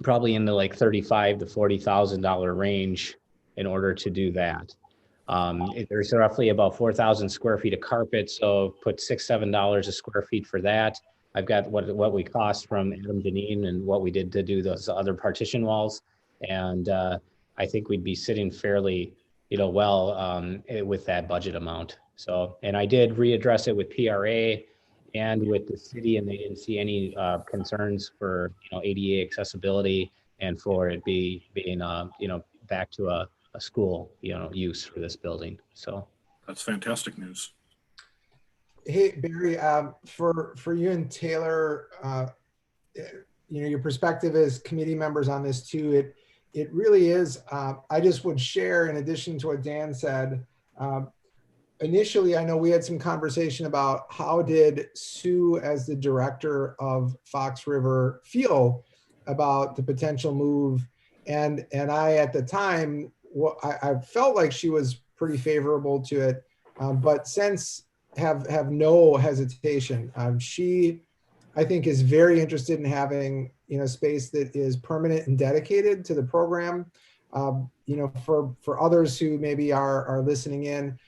probably in the like $35,000 to $40,000 range in order to do that. There's roughly about 4,000 square feet of carpet, so put $6-7 a square feet for that. I've got what we cost from Adam Deneen and what we did to do those other partition walls, and I think we'd be sitting fairly, well with that budget amount. So, and I did readdress it with PRA and with the city, and they didn't see any concerns for ADA accessibility and for it being back to a school use for this building. So that's fantastic news. Hey Barry, for you and Taylor, your perspective as committee members on this too, it really is. I just would share, in addition to what Dan said, initially, I know we had some conversation about how did Sue, as the director of Fox River, feel about the potential move, and I at the time, I felt like she was pretty favorable to it, but since have no hesitation. She, I think, is very interested in having space that is permanent and dedicated to the program. For others who maybe are listening in,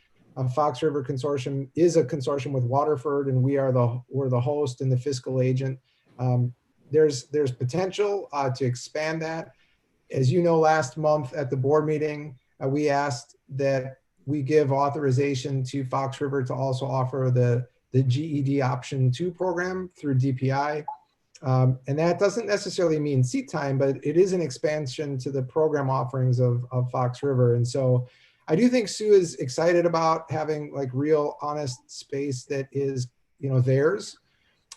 Fox River Consortium is a consortium with Waterford, and we're the host and the fiscal agent. There's potential to expand that. As you know, last month at the board meeting, we asked that we give authorization to Fox River to also offer the GED Option 2 program through DPI. And that doesn't necessarily mean seat time, but it is an expansion to the program offerings of Fox River. And so I do think Sue is excited about having like real honest space that is, theirs.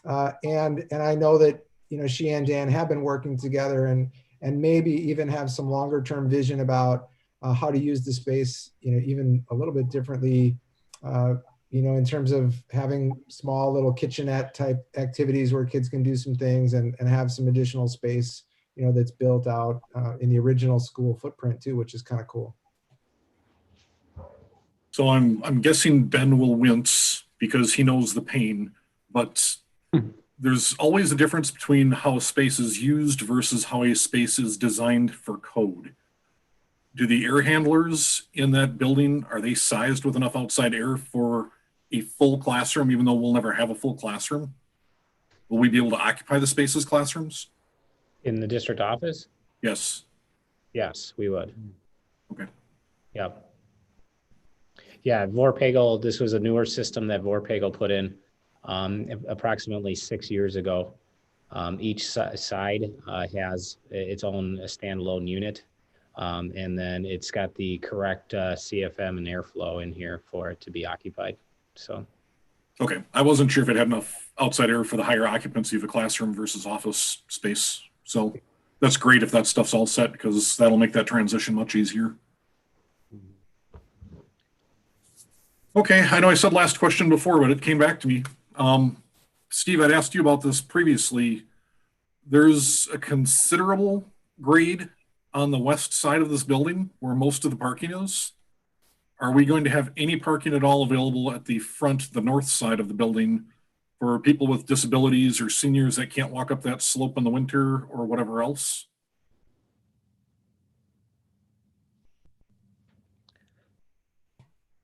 And I know that, she and Dan have been working together, and and maybe even have some longer term vision about how to use the space, even a little bit differently, in terms of having small little kitchenette type activities where kids can do some things and have some additional space, that's built out in the original school footprint too, which is kind of cool. So I'm guessing Ben will wince because he knows the pain, but there's always a difference between how a space is used versus how a space is designed for code. Do the air handlers in that building, are they sized with enough outside air for a full classroom, even though we'll never have a full classroom? Will we be able to occupy the space as classrooms? In the district office? Yes. Yes, we would. Okay. Yep. Yeah, Vorpagel, this was a newer system that Vorpagel put in approximately 6 years ago. Each side has its own standalone unit. And then it's got the correct CFM and airflow in here for it to be occupied. So. Okay. I wasn't sure if it had enough outside air for the higher occupancy of a classroom versus office space. So that's great if that stuff's all set, because that'll make that transition much easier. Okay, I know I said last question before, but it came back to me. Steve, I'd asked you about this previously. There's a considerable grade on the west side of this building where most of the parking is. Are we going to have any parking at all available at the front, the north side of the building, for people with disabilities or seniors that can't walk up that slope in the winter or whatever else?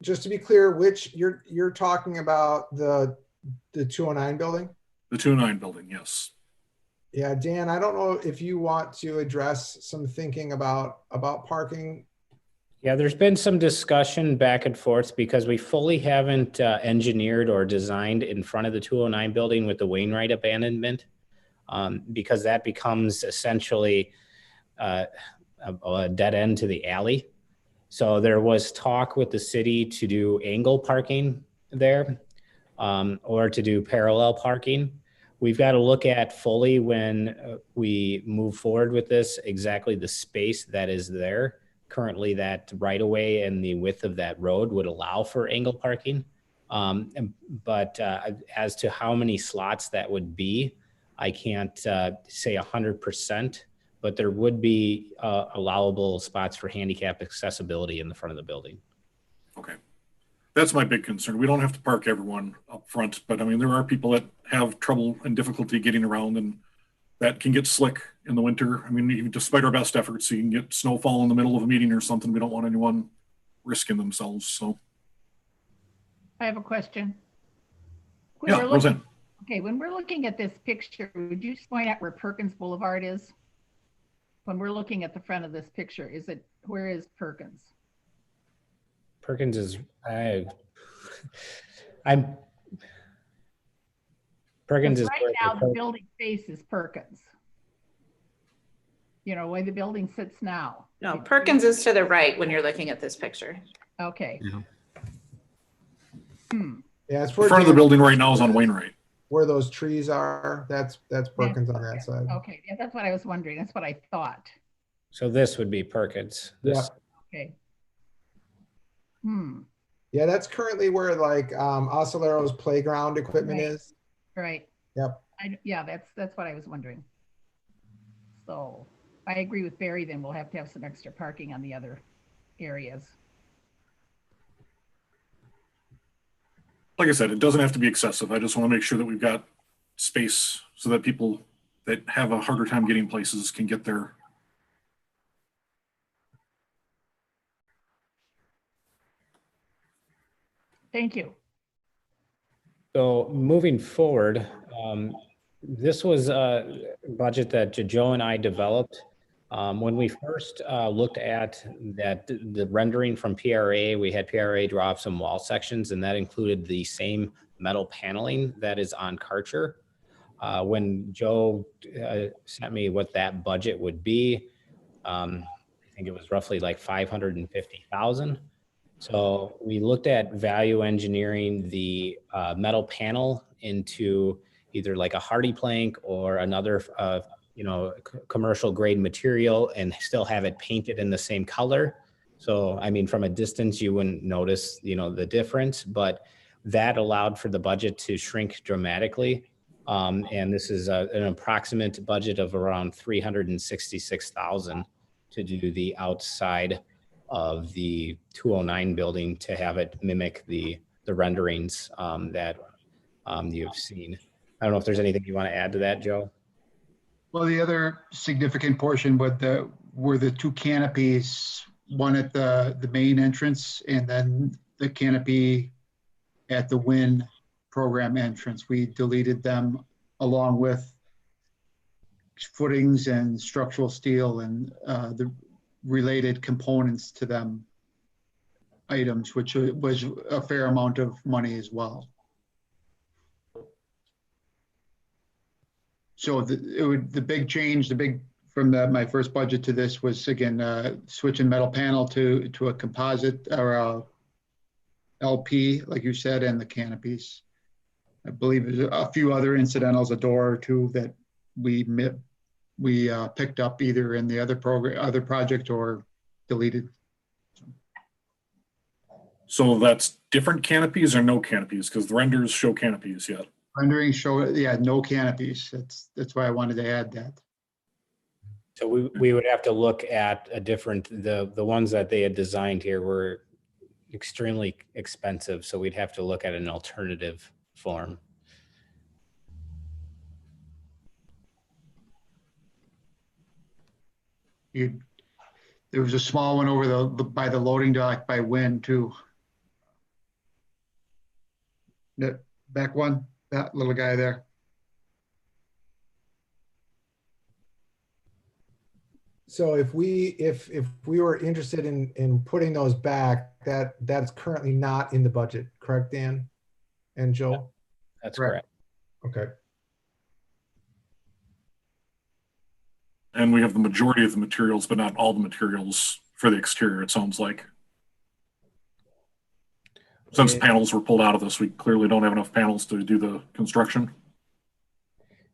Just to be clear, which you're talking about the 209 building? The 209 building, yes. Yeah, Dan, I don't know if you want to address some thinking about parking. Yeah, there's been some discussion back and forth because we fully haven't engineered or designed in front of the 209 building with the Wainwright abandonment, because that becomes essentially a dead end to the alley. So there was talk with the city to do angle parking there, or to do parallel parking. We've got to look at fully when we move forward with this, exactly the space that is there. Currently, that right of way and the width of that road would allow for angle parking. But as to how many slots that would be, I can't say 100%, but there would be allowable spots for handicap accessibility in the front of the building. Okay. That's my big concern. We don't have to park everyone up front, but I mean, there are people that have trouble and difficulty getting around, and that can get slick in the winter. I mean, even despite our best efforts, you can get snowfall in the middle of a meeting or something. We don't want anyone risking themselves, so. I have a question. Yeah, Roseanne. Okay, when we're looking at this picture, would you just point out where Perkins Boulevard is? When we're looking at the front of this picture, where is Perkins? Perkins is, Perkins is right now the building faces Perkins. You know, where the building sits now. No, Perkins is to the right when you're looking at this picture. Okay. Yeah. Yeah, it's The front of the building right now is on Wainwright. where those trees are. That's Perkins on that side. Okay, yeah, that's what I was wondering. That's what I thought. So this would be Perkins. This, Okay. Yeah, that's currently where like Oscillero's playground equipment Right. is. Right. Yep. Yeah, that's what I was wondering. So I agree with Barry, then we'll have to have some extra parking on the other areas. Like I said, it doesn't have to be excessive. I just want to make sure that we've got space so that people that have a harder time getting places can get there. Thank you. so moving forward, this was a budget that Joe and I developed. When we first looked at that, the rendering from PRA, we had PRA draw up some wall sections, and that included the same metal paneling that is on Karcher. When Joe sent me what that budget would be, I think it was roughly like 550,000. So we looked at value engineering the metal panel into either like a hardy plank or another commercial grade material and still have it painted in the same color. So, I mean, from a distance, you wouldn't notice, the difference, but that allowed for the budget to shrink dramatically. And this is an approximate budget of around $366,000 to do the outside of the 209 building to have it mimic the renderings that you've seen. I don't know if there's anything you want to add to that, Joe. Well, the other significant portion were the two canopies, one at the main entrance and then the canopy at the WIN program entrance. We deleted them along with footings and structural steel and the related components to them items, which was a fair amount of money as well. So the big change, from my first budget to this was, again, switching metal panel to a composite or a LP, like you said, and the canopies. I believe there's a few other incidentals, a door or two that we picked up either in the other project or deleted. So that's different canopies or no canopies? Because the renders show canopies yet. Rendering show, yeah, no canopies. That's why I wanted to add that. So we would have to look at the ones that they had designed here were extremely expensive. So we'd have to look at an alternative form. There was a small one over by the loading dock by WIN too. That back one, that little guy there. So if we were interested in putting those back, that's currently not in the budget, correct, Dan and Joe? That's correct. Okay. And we have the majority of the materials, but not all the materials for the exterior, it sounds like. Since panels were pulled out of this, we clearly don't have enough panels to do the construction.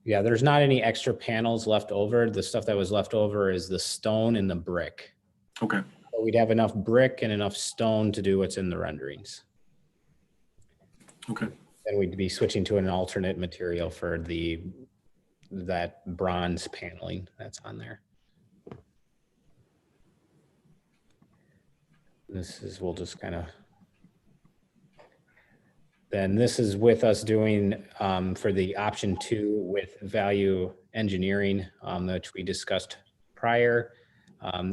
Yeah, there's not any extra panels left over. The stuff that was left over is the stone and the brick. Okay. So we'd have enough brick and enough stone to do what's in the renderings. Okay. Then we'd be switching to an alternate material for that bronze paneling that's on there. We'll just kind of, then this is with us doing for the option 2 with value engineering, which we discussed prior.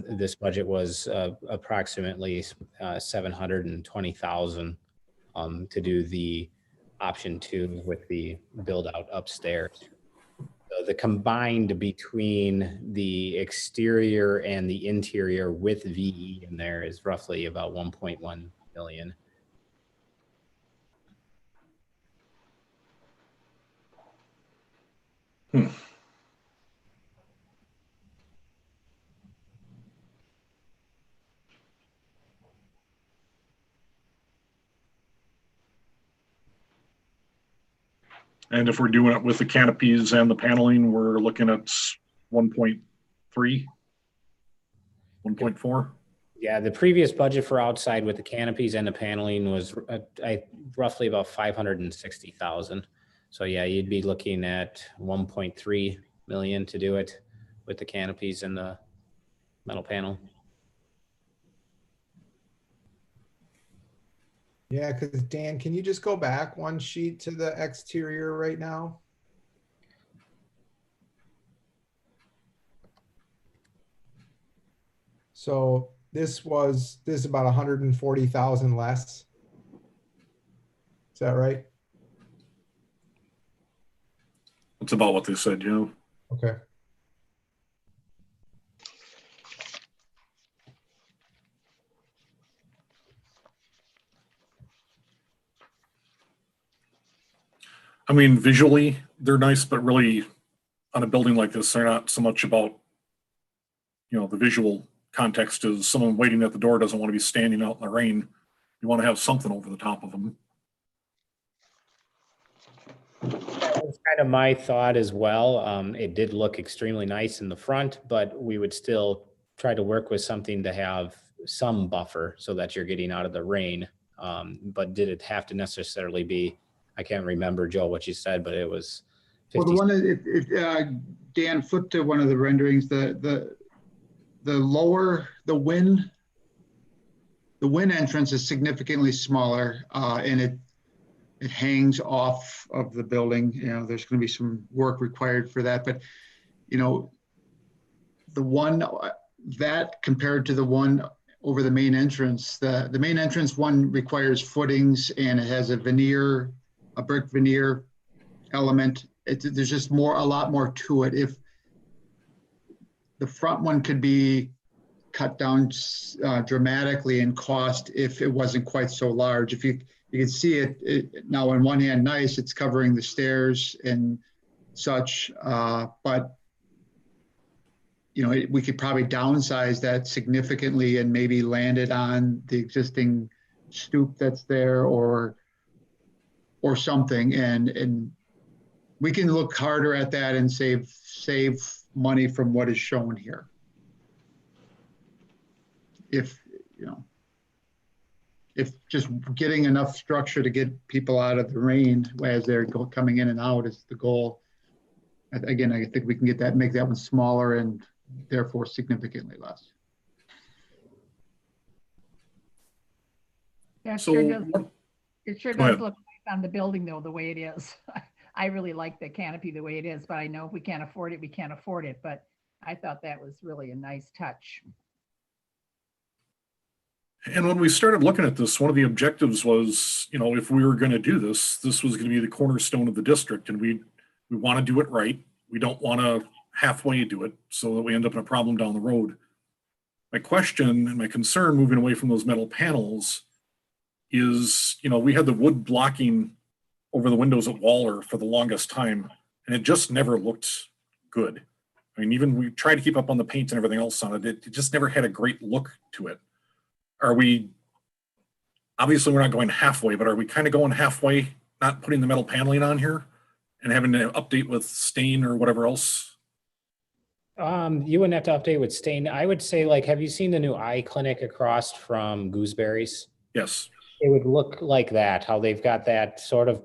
This budget was approximately $720,000 to do the option 2 with the build out upstairs. So the combined between the exterior and the interior with VE in there is roughly about 1.1 million. And if we're doing it with the canopies and the paneling, we're looking at 1.3, 1.4. Yeah, the previous budget for outside with the canopies and the paneling was roughly about 560,000. So yeah, you'd be looking at 1.3 million to do it with the canopies and the metal panel. Yeah, because Dan, can you just go back one sheet to the exterior right now? So this is about 140,000 less. Is that right? That's about what they said, Joe. Okay. I mean, visually, they're nice, but really on a building like this, they're not so much about, the visual context is someone waiting at the door doesn't want to be standing out in the rain. You want to have something over the top of them. That was kind of my thought as well. It did look extremely nice in the front, but we would still try to work with something to have some buffer so that you're getting out of the rain. But did it have to necessarily be, I can't remember, Joe, what you said, but it was Well, 50. the one, Dan, flip to one of the renderings, the lower, the wind entrance is significantly smaller, and it hangs off of the building. You know, there's going to be some work required for that, but you know, the one that compared to the one over the main entrance, the main entrance one requires footings and it has a brick veneer element. There's just a lot more to it. If the front one could be cut down dramatically in cost if it wasn't quite so large. If you can see it now, on one hand, nice, it's covering the stairs and such, but you know, we could probably downsize that significantly and maybe land it on the existing stoop that's there or something. And we can look harder at that and save money from what is shown here. If, you know, if just getting enough structure to get people out of the rain as they're coming in and out is the goal. Again, I think we can make that one smaller and therefore significantly less. Yeah, So it sure Go does ahead. look nice on the building though, the way it is. I really like the canopy the way it is, but I know if we can't afford it, we can't afford it. But I thought that was really a nice touch. And when we started looking at this, one of the objectives was, you know, if we were going to do this, this was going to be the cornerstone of the district, and we want to do it right. We don't want to halfway do it so that we end up in a problem down the road. My question and my concern moving away from those metal panels is, you know, we had the wood blocking over the windows at Waller for the longest time, and it just never looked good. I mean, even we tried to keep up on the paint and everything else on it. It just never had a great look to it. Obviously we're not going halfway, but are we kind of going halfway, not putting the metal paneling on here and having to update with stain or whatever else? You wouldn't have to update with stain. I would say, like, have you seen the new eye clinic across from Gooseberries? Yes. It would look like that, how they've got that sort of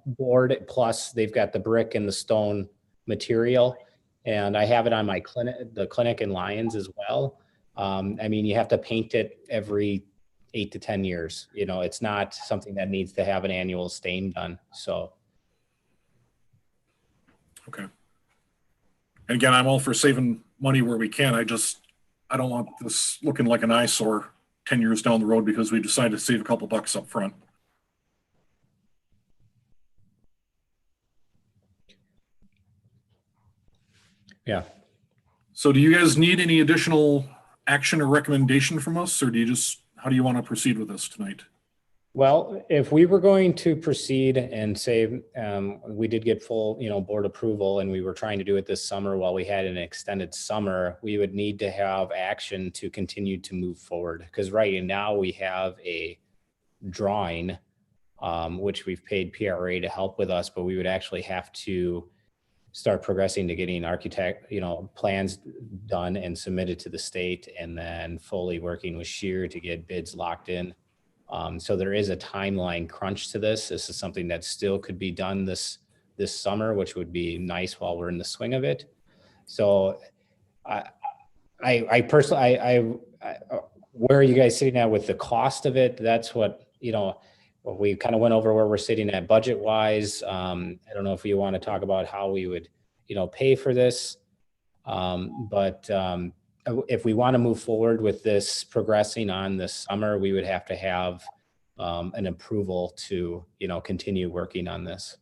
board, plus they've got the brick and the stone material. And I have it on my clinic, the clinic in Lyons as well. I mean, you have to paint it every 8 to 10 years. You know, it's not something that needs to have an annual stain done. So. Okay. And again, I'm all for saving money where we can. I don't want this looking like an eyesore 10 years down the road because we decided to save a couple bucks up front. Yeah. So do you guys need any additional action or recommendation from us, or how do you want to proceed with this tonight? Well, if we were going to proceed and say we did get full, board approval, and we were trying to do it this summer while we had an extended summer, we would need to have action to continue to move forward. Because right now we have a drawing, which we've paid PRA to help with us, but we would actually have to start progressing to getting plans done and submitted to the state, and then fully working with Shear to get bids locked in. So there is a timeline crunch to this. This is something that still could be done this summer, which would be nice while we're in the swing of it. So I personally, where are you guys sitting at with the cost of it? That's what, we kind of went over where we're sitting at budget wise. I don't know if you want to talk about how we would, pay for this. But if we want to move forward with this progressing on this summer, we would have to have an approval to, continue working on this.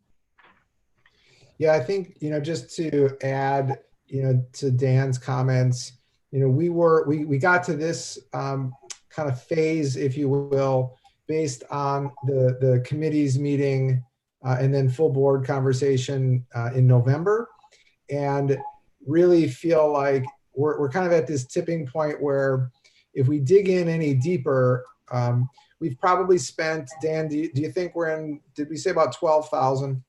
Yeah, I think, just to add, to Dan's comments, we got to this kind of phase, if you will, based on the committee's meeting and then full board conversation in November, and really feel like we're kind of at this tipping point where if we dig in any deeper, we've probably spent, Dan, do you think did we say about 12,000?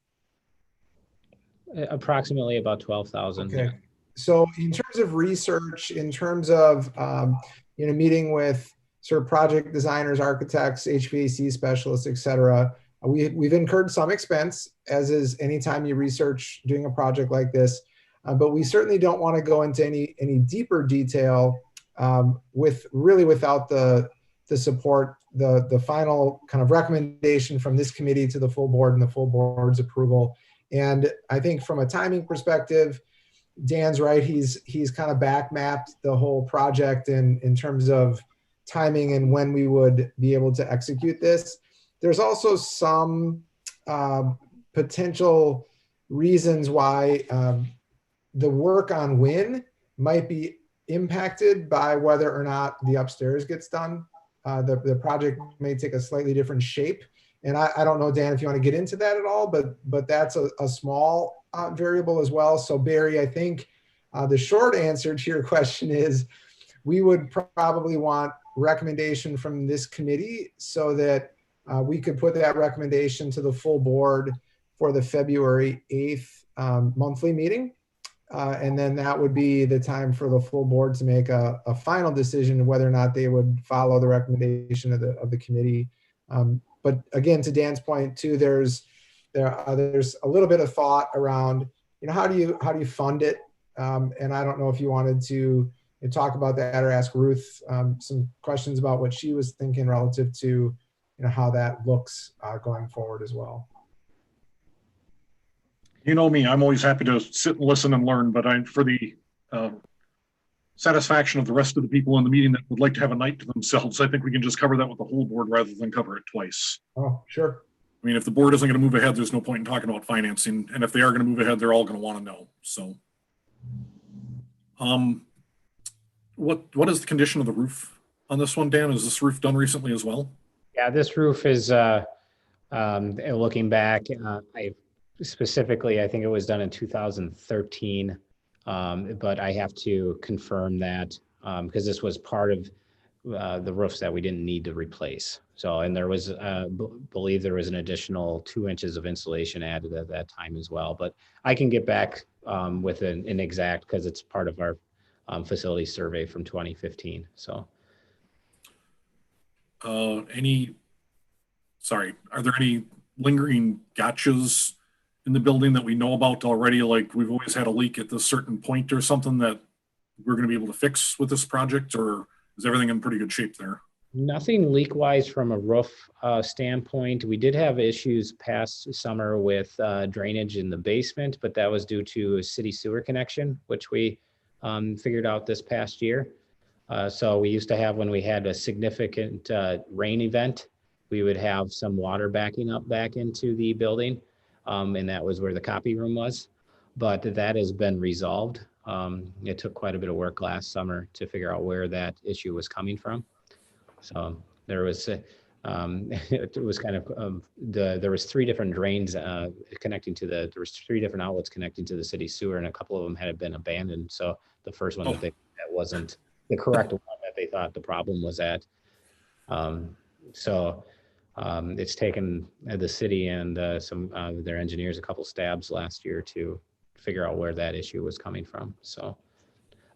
Approximately about 12,000. Okay. So in terms of research, in terms of, meeting with sort of project designers, architects, HVAC specialists, et cetera, we've incurred some expense, as is anytime you research doing a project like this. But we certainly don't want to go into any deeper detail without the support, the final kind of recommendation from this committee to the full board and the full board's approval. And I think from a timing perspective, Dan's right. He's kind of back mapped the whole project in terms of timing and when we would be able to execute this. There's also some potential reasons why the work on Wynn might be impacted by whether or not the upstairs gets done. The project may take a slightly different shape. And I don't know, Dan, if you want to get into that at all, but that's a small variable as well. So Barry, I think the short answer to your question is we would probably want recommendation from this committee so that we could put that recommendation to the full board for the February 8th monthly meeting. And then that would be the time for the full board to make a final decision whether or not they would follow the recommendation of the committee. But again, to Dan's point too, there's a little bit of thought around, how do you fund it? And I don't know if you wanted to talk about that or ask Ruth some questions about what she was thinking relative to, how that looks going forward as well. You know me, I'm always happy to sit and listen and learn, but for the satisfaction of the rest of the people in the meeting that would like to have a night to themselves, I think we can just cover that with the whole board rather than cover it twice. Oh, sure. I mean, if the board isn't going to move ahead, there's no point in talking about financing. And if they are going to move ahead, they're all going to want to know. So, what is the condition of the roof on this one, Dan? Is this roof done recently as well? Yeah, this roof is, looking back, I think it was done in 2013. But I have to confirm that because this was part of the roofs that we didn't need to replace. So, and there was, believe there was an additional 2 inches of insulation added at that time as well. But I can get back with an exact, because it's part of our facility survey from 2015. So. Are there any lingering gotchas in the building that we know about already? Like we've always had a leak at this certain point or something that we're going to be able to fix with this project, or is everything in pretty good shape there? Nothing leak-wise from a roof standpoint. We did have issues past summer with drainage in the basement, but that was due to a city sewer connection, which we figured out this past year. So we used to have, when we had a significant rain event, we would have some water backing up back into the building. And that was where the copy room was, but that has been resolved. It took quite a bit of work last summer to figure out where that issue was coming from. So there was, it was kind of, there was 3 different drains connecting to there was 3 different outlets connecting to the city sewer, and a couple of them had been abandoned. So the first one that wasn't the correct one that they thought the problem was at. It's taken the city and some their engineers a couple stabs last year to figure out where that issue was coming from. So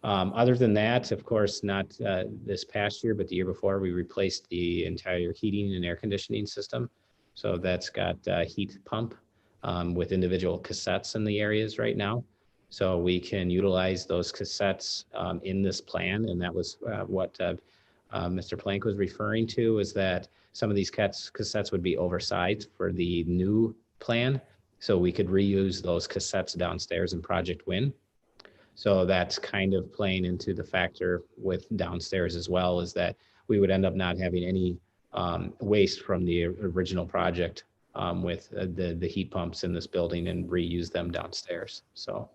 other than that, of course, not this past year, but the year before, we replaced the entire heating and air conditioning system. So that's got a heat pump with individual cassettes in the areas right now. So we can utilize those cassettes in this plan. And that was what Mr. Plank was referring to, is that some of these cassettes would be oversized for the new plan. So we could reuse those cassettes downstairs in Project Win. So that's kind of playing into the factor with downstairs as well, is that we would end up not having any waste from the original project with the heat pumps in this building and reuse them downstairs. So.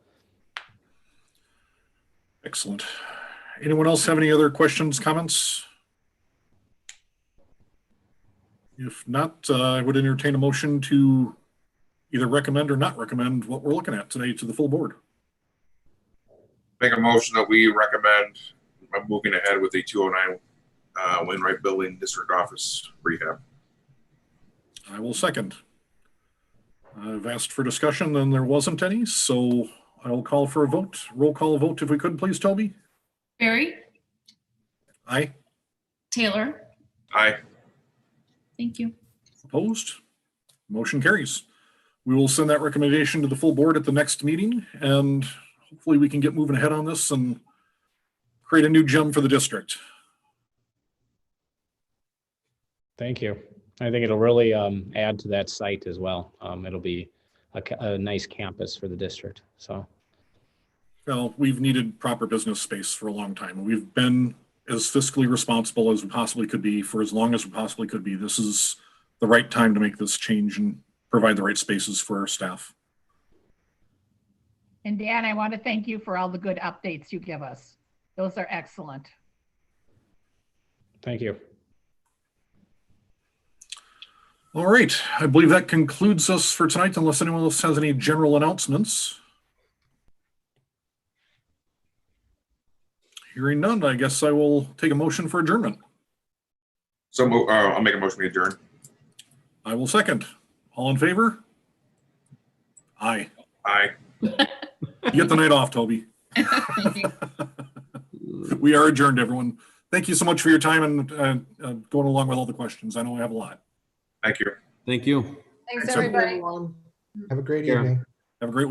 Excellent. Anyone else have any other questions, comments? If not, I would entertain a motion to either recommend or not recommend what we're looking at today to the full board. Make a motion that we recommend moving ahead with the 209 Wainwright Building District Office rehab. I will second. I've asked for discussion and there wasn't any, so I will call for a vote. Roll call vote if we could, please, Toby. Barry, Aye. Taylor, Aye. thank you. Opposed? Motion carries. We will send that recommendation to the full board at the next meeting, and hopefully we can get moving ahead on this and create a new gem for the district. Thank you. I think it'll really add to that site as well. It'll be a nice campus for the district. So, Well, we've needed proper business space for a long time. We've been as fiscally responsible as we possibly could be for as long as we possibly could be. This is the right time to make this change and provide the right spaces for our staff. And Dan, I want to thank you for all the good updates you give us. Those are excellent. thank you. All right, I believe that concludes us for tonight, unless anyone else has any general announcements. Hearing none, I guess I will take a motion for adjournment. So I'll make a motion to adjourn. I will second. All in favor? Aye. Aye. You get the night off, Toby. Thank you. We are adjourned, everyone. Thank you so much for your time and going along with all the questions. I know I have a lot. Thank you. Thank you. Thanks, Thanks, everybody. Everyone, have a great Yeah. evening. Have a great week.